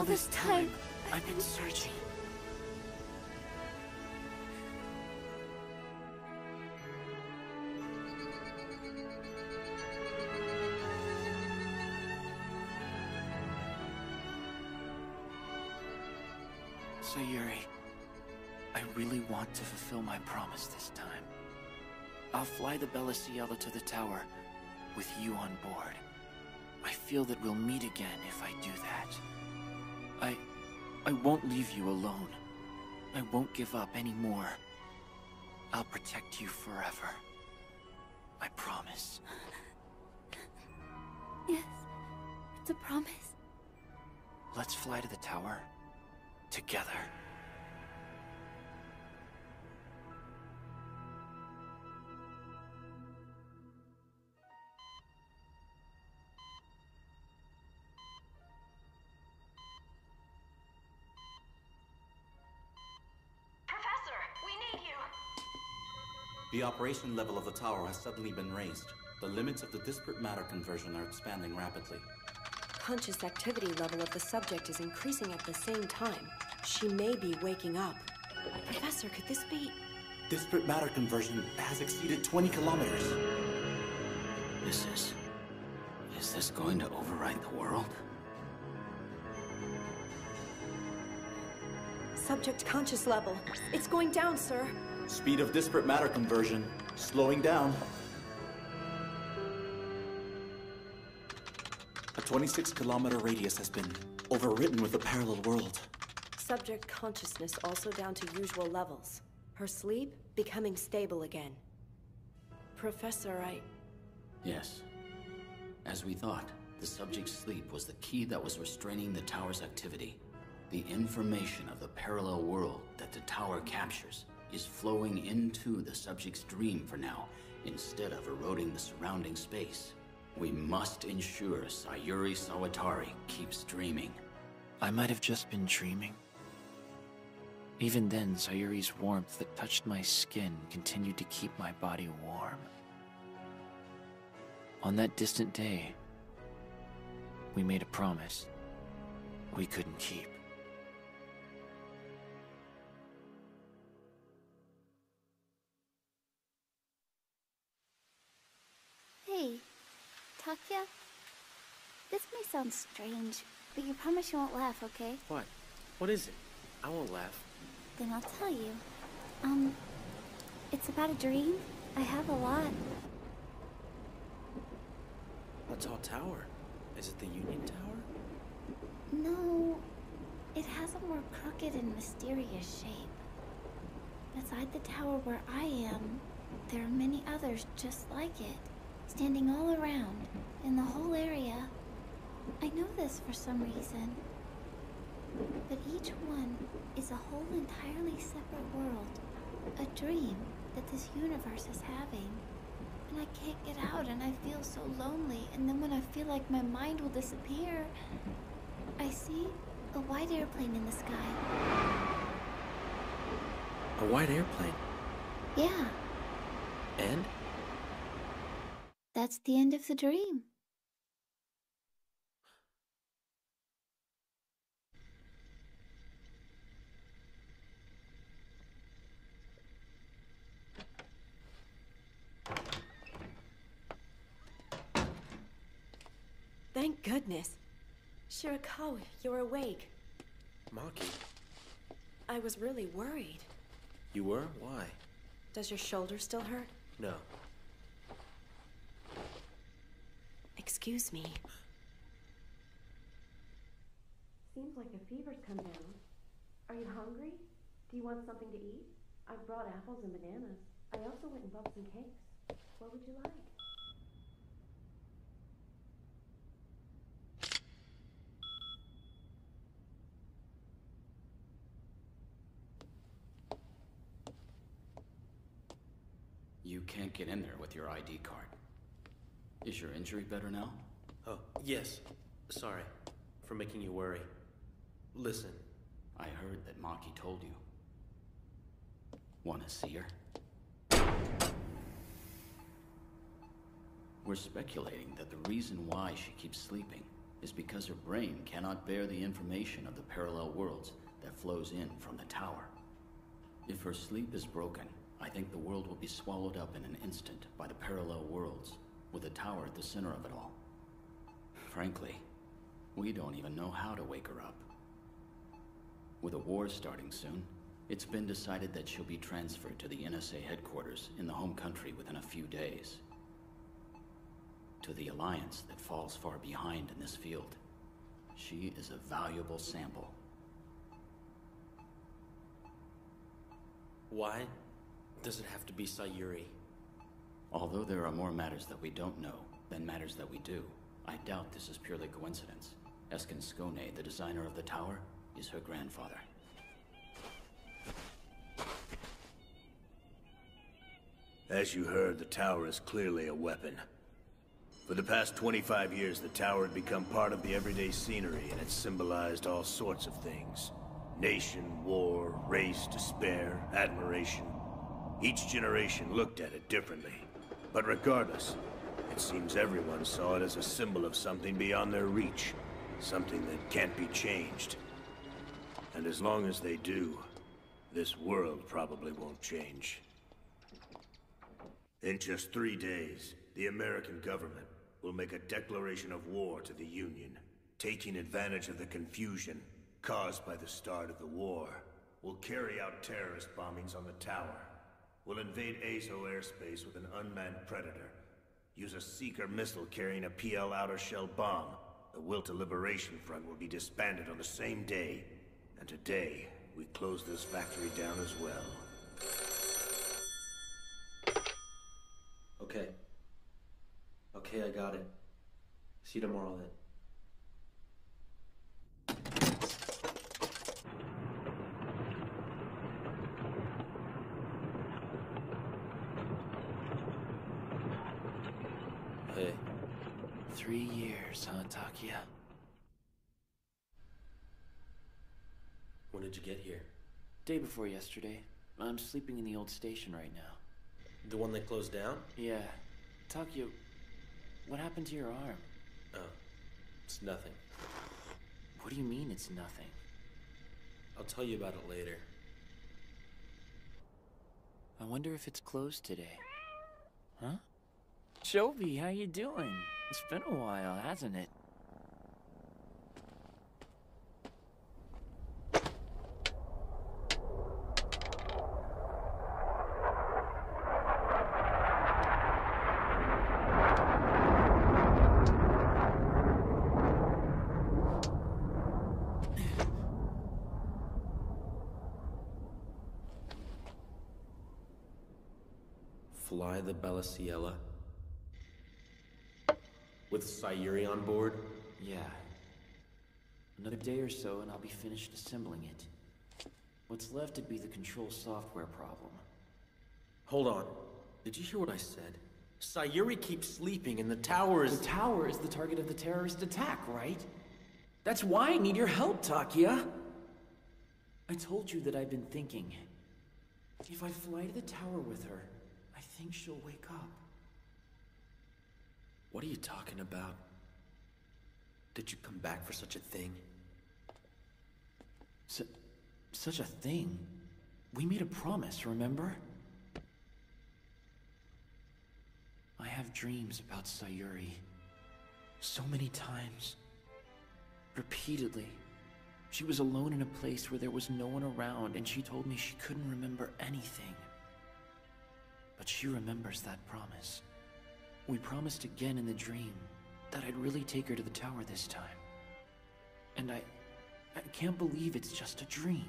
All this time, I've been searching. Sayuri, I really want to fulfill my promise this time. I'll fly the Bella Cielo to the tower with you on board. I feel that we'll meet again if I do that. I won't leave you alone. I won't give up anymore. I'll protect you forever. I promise. Yes, it's a promise. Let's fly to the tower together. The operation level of the tower has suddenly been raised. The limits of the disparate matter conversion are expanding rapidly. Conscious activity level of the subject is increasing at the same time. She may be waking up. Professor, could this be... Disparate matter conversion has exceeded 20 kilometers. Is this going to overwrite the world? Subject conscious level. It's going down, sir. Speed of disparate matter conversion slowing down. A 26-kilometer radius has been overwritten with the parallel world. Subject consciousness also down to usual levels. Her sleep becoming stable again. Professor, Yes. As we thought, the subject's sleep was the key that was restraining the tower's activity. The information of the parallel world that the tower captures is flowing into the subject's dream for now, instead of eroding the surrounding space. We must ensure Sayuri Sawatari keeps dreaming. I might have just been dreaming. Even then, Sayuri's warmth that touched my skin continued to keep my body warm. On that distant day, we made a promise we couldn't keep. Hey, Takia? This may sound strange, but you promise you won't laugh, okay? What? What is it? I won't laugh. Then I'll tell you. It's about a dream. I have a lot. What's all tower? Is it the Union Tower? No, it has a more crooked and mysterious shape. Beside the tower where I am, there are many others just like it, standing all around, in the whole area. I know this for some reason. But each one is a whole entirely separate world. A dream that this universe is having. And I can't get out and I feel so lonely. And then when I feel like my mind will disappear, I see a white airplane in the sky. A white airplane? Yeah. And? That's the end of the dream. Thank goodness. Shirakawa, you're awake. Maki. I was really worried. You were? Why? Does your shoulder still hurt? No. Excuse me. Seems like the fever's come down. Are you hungry? Do you want something to eat? I brought apples and bananas. I also went and bought some cakes. What would you like? You can't get in there with your ID card. Is your injury better now? Oh, yes. Sorry for making you worry. Listen. I heard that Maki told you. Wanna see her? We're speculating that the reason why she keeps sleeping is because her brain cannot bear the information of the parallel worlds that flows in from the tower. If her sleep is broken, I think the world will be swallowed up in an instant by the parallel worlds, with the tower at the center of it all. Frankly, we don't even know how to wake her up. With a war starting soon, it's been decided that she'll be transferred to the NSA headquarters in the home country within a few days. To the Alliance that falls far behind in this field, she is a valuable sample. Why does it have to be Sayuri? Although there are more matters that we don't know than matters that we do, I doubt this is purely coincidence. Eskin Skone, the designer of the tower, is her grandfather. As you heard, the tower is clearly a weapon. For the past 25 years, the tower had become part of the everyday scenery, and it symbolized all sorts of things. Nation, war, race, despair, admiration. Each generation looked at it differently. But regardless, it seems everyone saw it as a symbol of something beyond their reach. Something that can't be changed. And as long as they do, this world probably won't change. In just 3 days, the American government will make a declaration of war to the Union. Taking advantage of the confusion caused by the start of the war, will carry out terrorist bombings on the tower. Will invade Azo airspace with an unmanned predator. Use a Seeker missile carrying a PL outer shell bomb. The Will to Liberation Front will be disbanded on the same day. And today, we close this factory down as well. Okay. Okay, I got it. See you tomorrow then. Hey. 3 years, huh, Takia? When did you get here? Day before yesterday. I'm sleeping in the old station right now. The one they closed down? Yeah. Takia, what happened to your arm? Oh, it's nothing. What do you mean it's nothing? I'll tell you about it later. I wonder if it's closed today. Huh? Shelby, how you doing? It's been a while, hasn't it? Fly the Bella Ciela? With Sayuri on board? Yeah. Another day or so and I'll be finished assembling it. What's left would be the control software problem. Hold on. Did you hear what I said? Sayuri keeps sleeping and the tower is... The tower is the target of the terrorist attack, right? That's why I need your help, Takia! I told you that I've been thinking. If I fly to the tower with her, I think she'll wake up. What are you talking about? Did you come back for such a thing? Such a thing? We made a promise, remember? I have dreams about Sayuri. So many times. Repeatedly. She was alone in a place where there was no one around, and she told me she couldn't remember anything. But she remembers that promise. We promised again in the dream that I'd really take her to the tower this time. And I can't believe it's just a dream.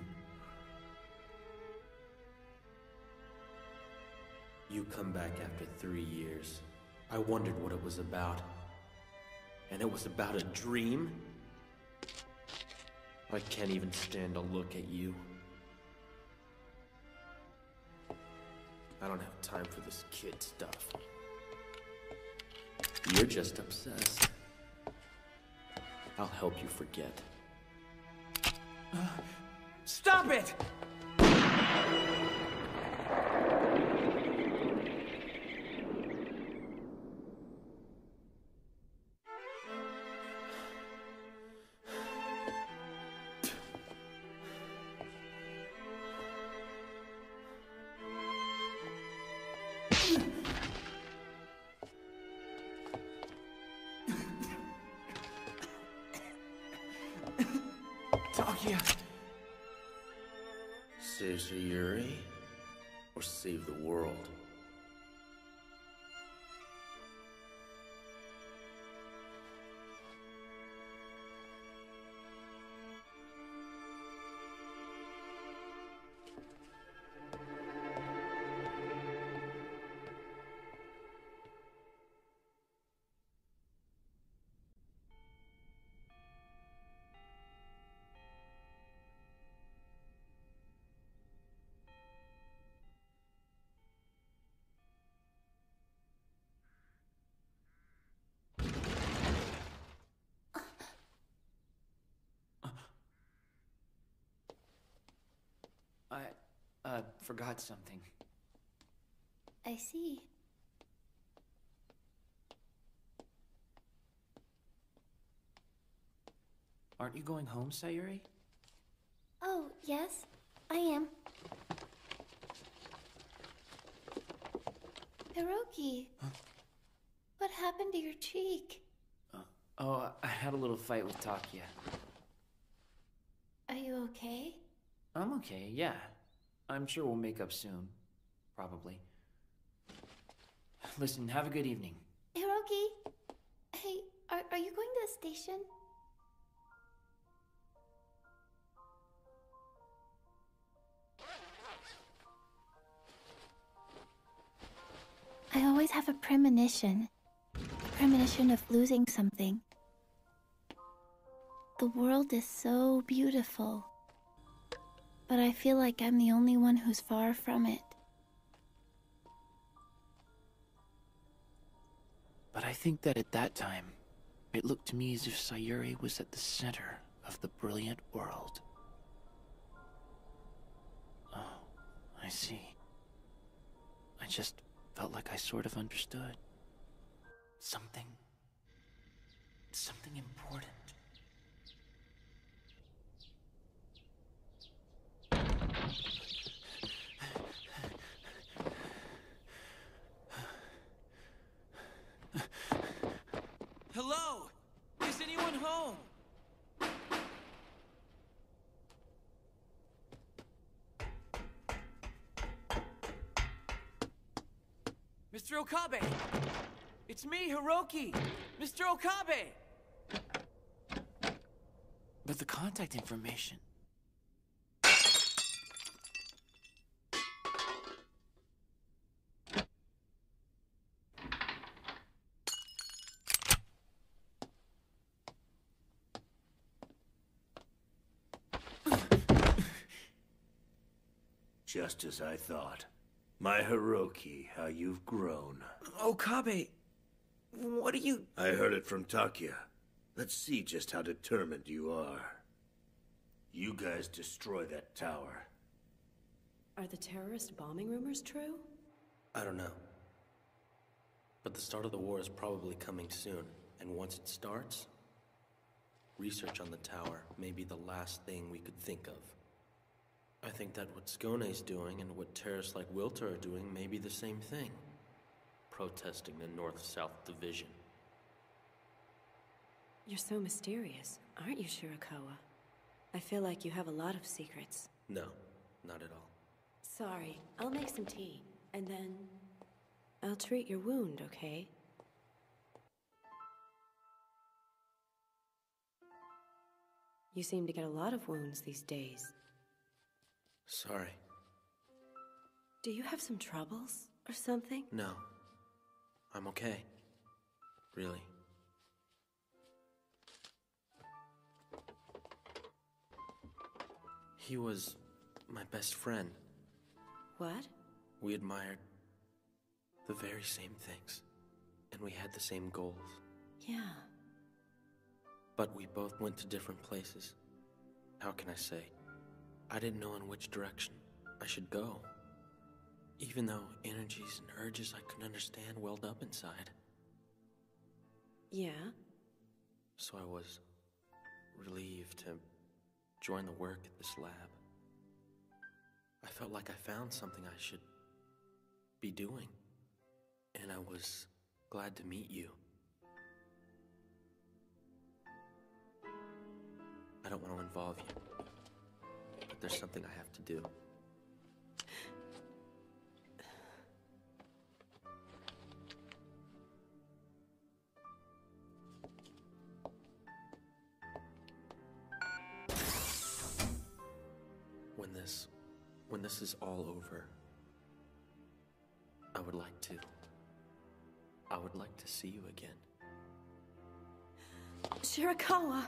You come back after 3 years. I wondered what it was about. And it was about a dream? I can't even stand to look at you. I don't have time for this kid stuff. You're just obsessed. I'll help you forget. Stop it! Save Sayuri or save the world? Forgot something. I see. Aren't you going home, Sayuri? Oh, yes, I am. Hiroki, what happened to your cheek? Oh, I had a little fight with Takia. Are you okay? I'm okay, yeah. I'm sure we'll make up soon. Probably. Listen, have a good evening. Hiroki! Hey, are you going to the station? I always have a premonition. A premonition of losing something. The world is so beautiful. But I feel like I'm the only one who's far from it. But I think that at that time, it looked to me as if Sayuri was at the center of the brilliant world. Oh, I see. I just felt like I sort of understood. Something important. Hello? Is anyone home? Mr. Okabe! It's me, Hiroki! Mr. Okabe! But the contact information... Just as I thought. My Hiroki, how you've grown. Okabe, what are you... I heard it from Takia. Let's see just how determined you are. You guys destroy that tower. Are the terrorist bombing rumors true? I don't know. But the start of the war is probably coming soon, and once it starts, research on the tower may be the last thing we could think of. I think that what Skone's doing and what terrorists like Wilter are doing may be the same thing. Protesting the North-South division. You're so mysterious, aren't you, Shirakawa? I feel like you have a lot of secrets. No, not at all. Sorry, I'll make some tea, and then I'll treat your wound, okay? You seem to get a lot of wounds these days. Sorry. Do you have some troubles or something? No. I'm okay. Really. He was my best friend. What? We admired the very same things, and we had the same goals. Yeah. But we both went to different places. How can I say? I didn't know in which direction I should go. Even though energies and urges I couldn't understand welled up inside. Yeah? So I was relieved to join the work at this lab. I felt like I found something I should be doing. And I was glad to meet you. I don't want to involve you. But there's something I have to do. When this is all over, I would like to see you again. Shirakawa!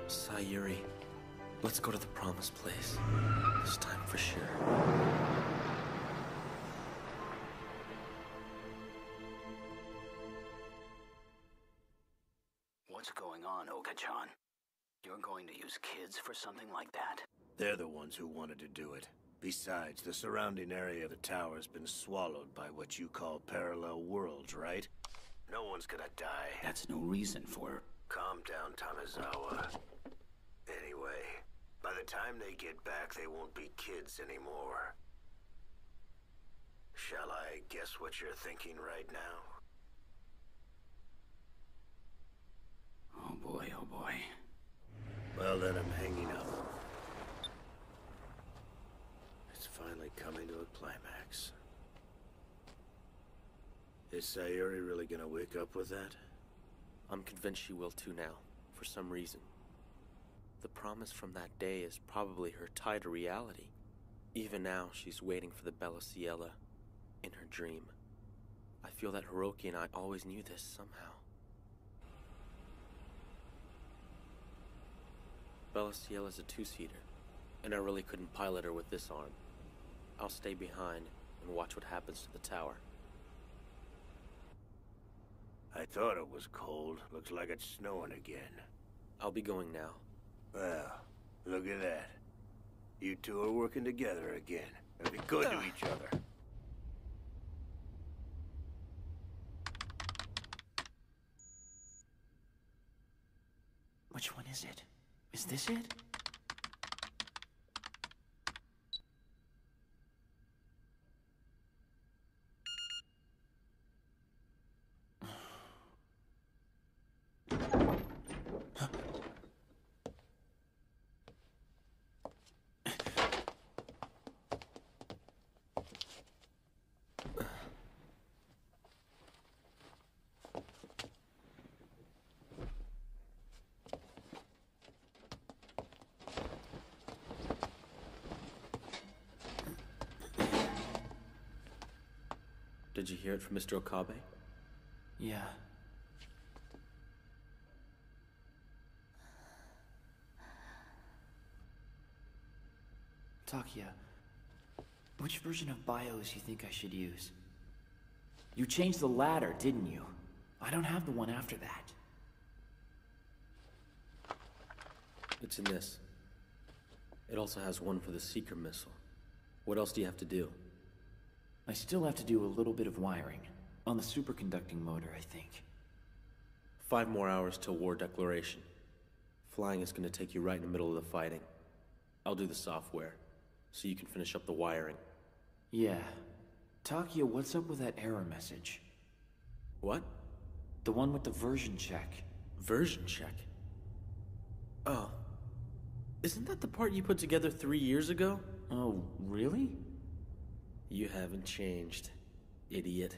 Sayuri, let's go to the promised place. This time for sure. What's going on, Oka-chan? You're going to use kids for something like that? They're the ones who wanted to do it. Besides, the surrounding area of the tower has been swallowed by what you call parallel worlds, right? No one's gonna die. That's no reason for... Calm down, Tanazawa. Anyway, by the time they get back, they won't be kids anymore. Shall I guess what you're thinking right now? Oh boy, oh boy. Well, then I'm hanging up. It's finally coming to a climax. Is Sayuri really gonna wake up with that? I'm convinced she will too now, for some reason. The promise from that day is probably her tie to reality. Even now, she's waiting for the Bella Ciela in her dream. I feel that Hiroki and I always knew this somehow. Bella Ciela's a two-seater, and I really couldn't pilot her with this arm. I'll stay behind and watch what happens to the tower. I thought it was cold. Looks like it's snowing again. I'll be going now. Well, look at that. You two are working together again. They'll be good to each other. Which one is it? Is this it? Did you hear it from Mr. Okabe? Yeah. Takia, which version of BIOS you think I should use? You changed the ladder, didn't you? I don't have the one after that. It's in this. It also has one for the Seeker missile. What else do you have to do? I still have to do a little bit of wiring. On the superconducting motor, I think. 5 more hours till war declaration. Flying is going to take you right in the middle of the fighting. I'll do the software, so you can finish up the wiring. Yeah. Takia, what's up with that error message? What? The one with the version check. Version check? Oh. Isn't that the part you put together 3 years ago? Oh, really? You haven't changed, idiot.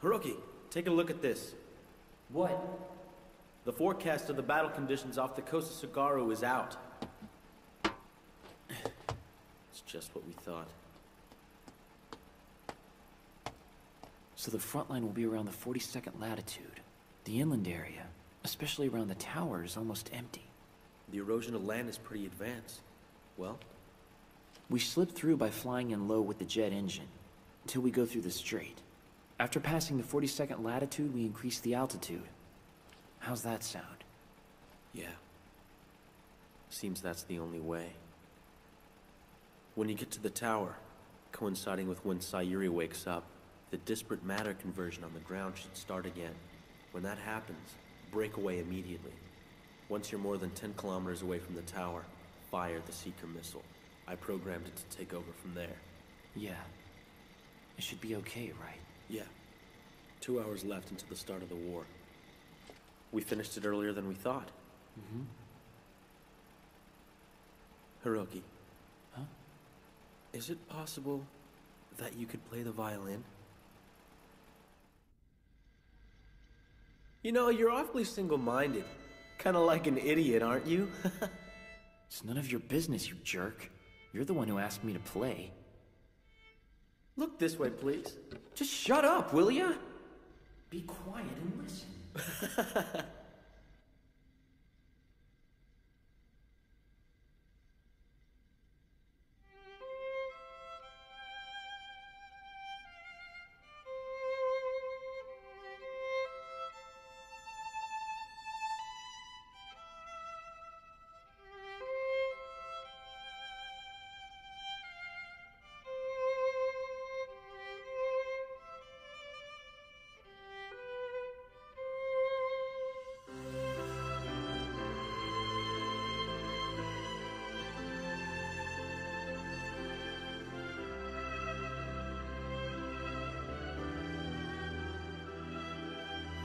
Hiroki, take a look at this. What? The forecast of the battle conditions off the coast of Sagaru is out. It's just what we thought. So the front line will be around the 42nd latitude. The inland area, especially around the tower, is almost empty. The erosion of land is pretty advanced. Well? We slip through by flying in low with the jet engine, until we go through the strait. After passing the 42nd latitude, we increased the altitude. How's that sound? Yeah. Seems that's the only way. When you get to the tower, coinciding with when Sayuri wakes up, the disparate matter conversion on the ground should start again. When that happens, break away immediately. Once you're more than 10 kilometers away from the tower, fire the Seeker missile. I programmed it to take over from there. Yeah. It should be okay, right? Yeah. 2 hours left until the start of the war. We finished it earlier than we thought. Mm-hmm. Hiroki. Huh? Is it possible that you could play the violin? You know, you're awfully single-minded. Kinda like an idiot, aren't you? It's none of your business, you jerk. You're the one who asked me to play. Look this way, please. Just shut up, will ya? Be quiet and listen.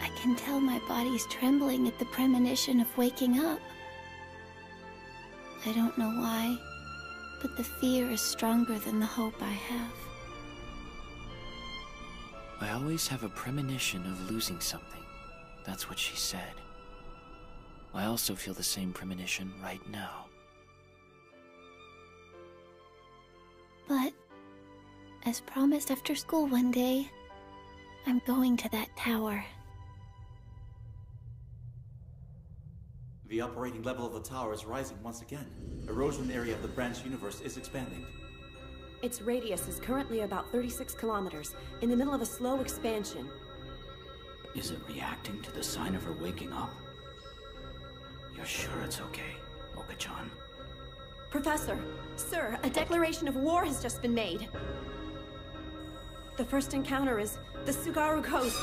I can tell my body's trembling at the premonition of waking up. I don't know why, but the fear is stronger than the hope I have. I always have a premonition of losing something. That's what she said. I also feel the same premonition right now. But, as promised after school one day, I'm going to that tower. The operating level of the tower is rising once again. Erosion area of the branch universe is expanding. Its radius is currently about 36 kilometers, in the middle of a slow expansion. Is it reacting to the sign of her waking up? You're sure it's okay, Oka-chan? Professor, sir, a declaration of war has just been made. The first encounter is the Tsugaru Coast.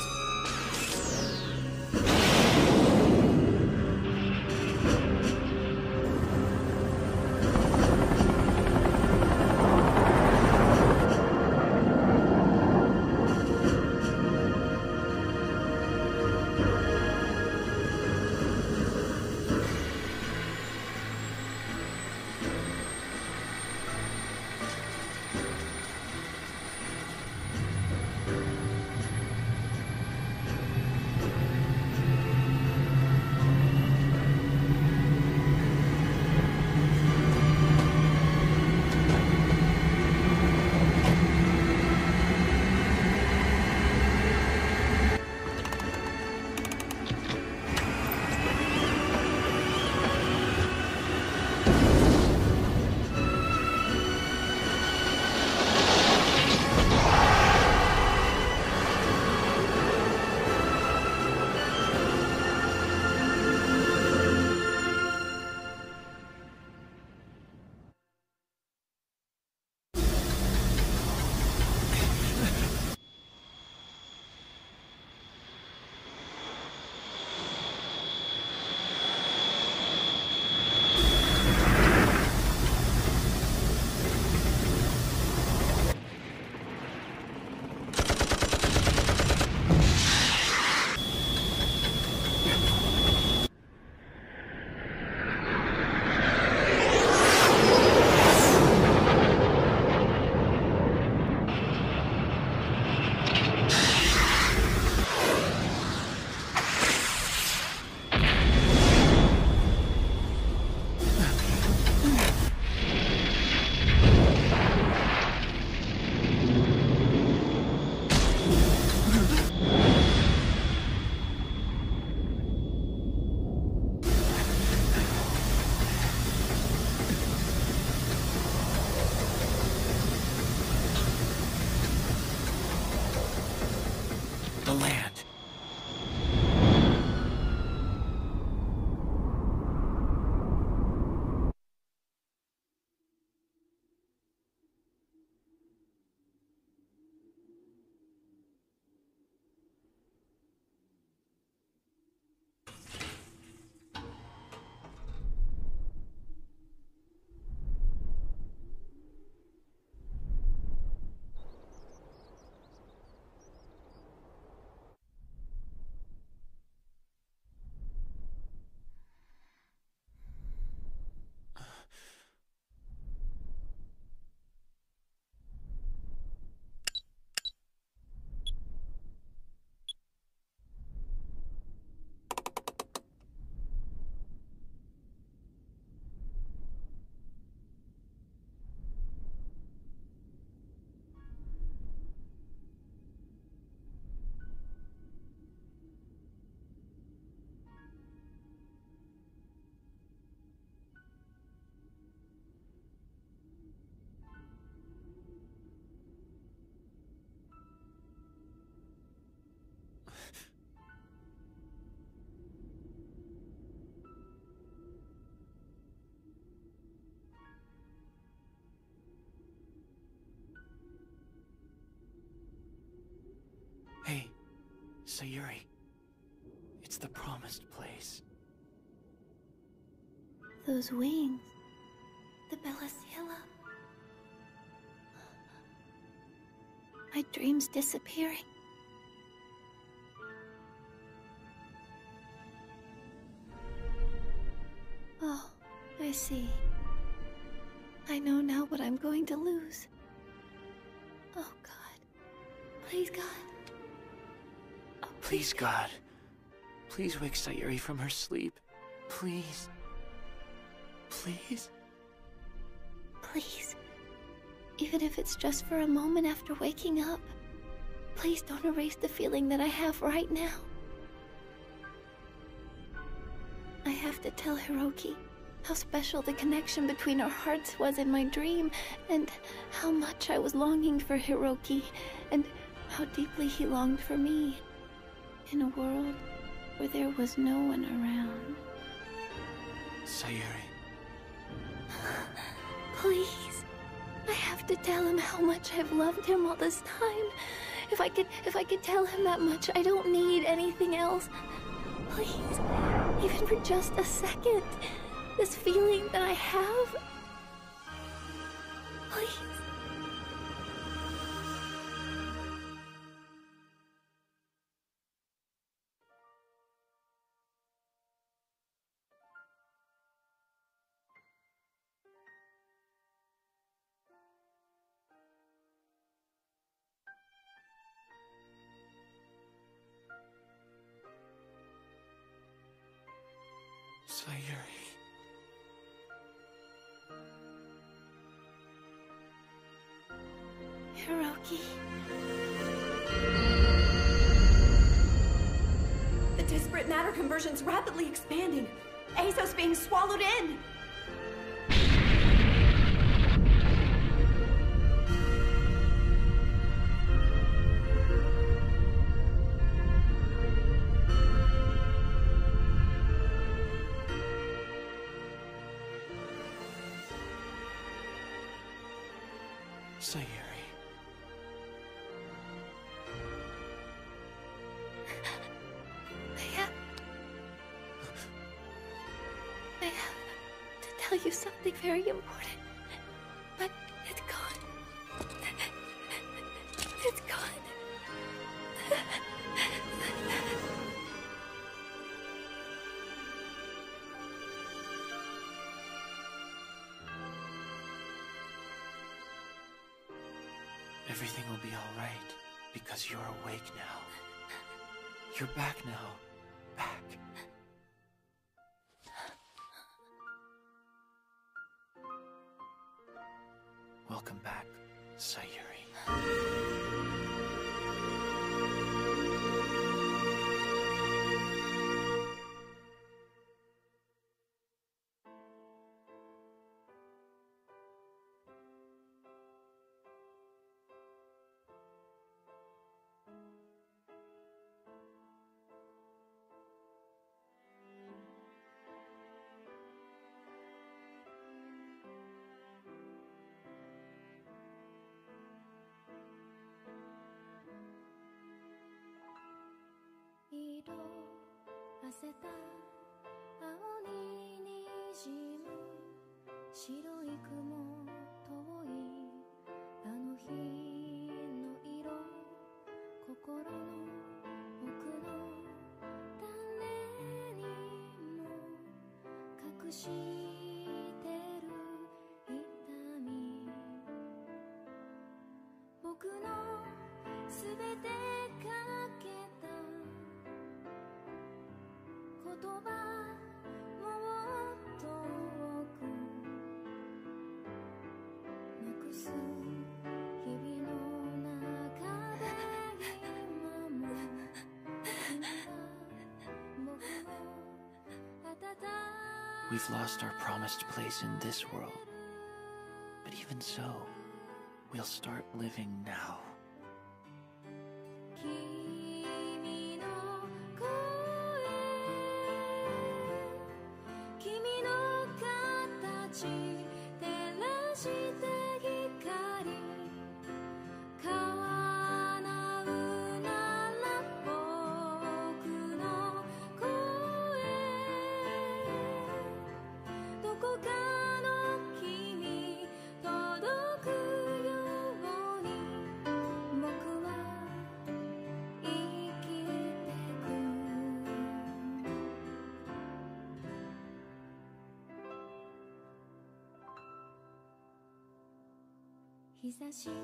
Sayuri. It's the promised place. Those wings. The Bella Ciela. My dream's disappearing. Oh, I see. I know now what I'm going to lose. Oh, God. Please, God. Oh, Please, God. Please wake Sayuri from her sleep. Please. Please. Please. Even if it's just for a moment after waking up. Please don't erase the feeling that I have right now. I have to tell Hiroki how special the connection between our hearts was in my dream, and how much I was longing for Hiroki, and how deeply he longed for me, in a world where there was no one around. Sayuri. Please. I have to tell him how much I've loved him all this time. If I could tell him that much, I don't need anything else. Please. Even for just a second. This feeling that I have. Please. Sayuri. Hiroki. The disparate matter conversion's rapidly expanding. Azo's being swallowed in. Sayuri. I have to tell you something very important. But it's gone. It's gone. Everything will be all right, because you're awake now. You're back now. Back. Welcome back, Sayuri. We've lost our promised place in this world. But even so, we'll start living now. 日差しに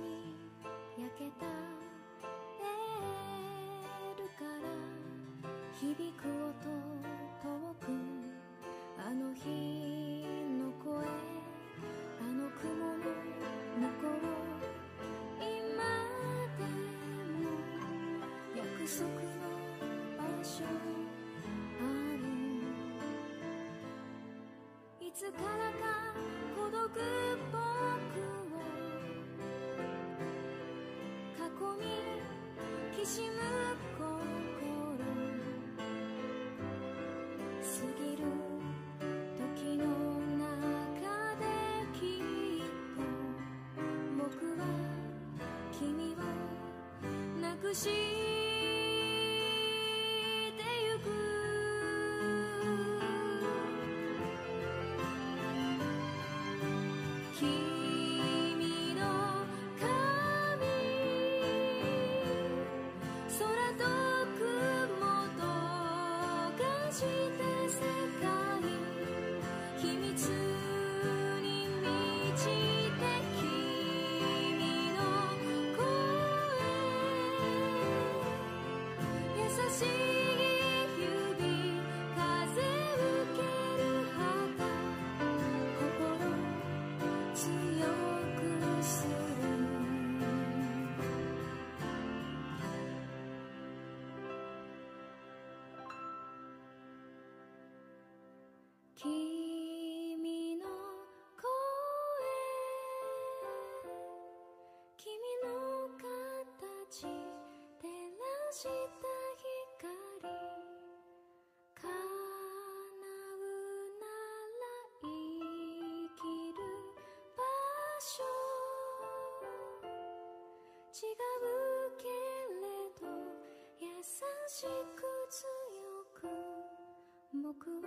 焼けたレールから響く音遠く、あの日の声、あの雲の向こう、今でも約束の場所ある。いつからか孤独僕を囲みきしむ心、過ぎる時の中できっと僕は君をなくしてゆく。君の髪、空と雲と化した世界、秘密に満ちて君の声、優しい指風受ける旗、心強くする。君の声、君の形照らした光、叶うなら生きる場所、違うけれど優しく強く僕は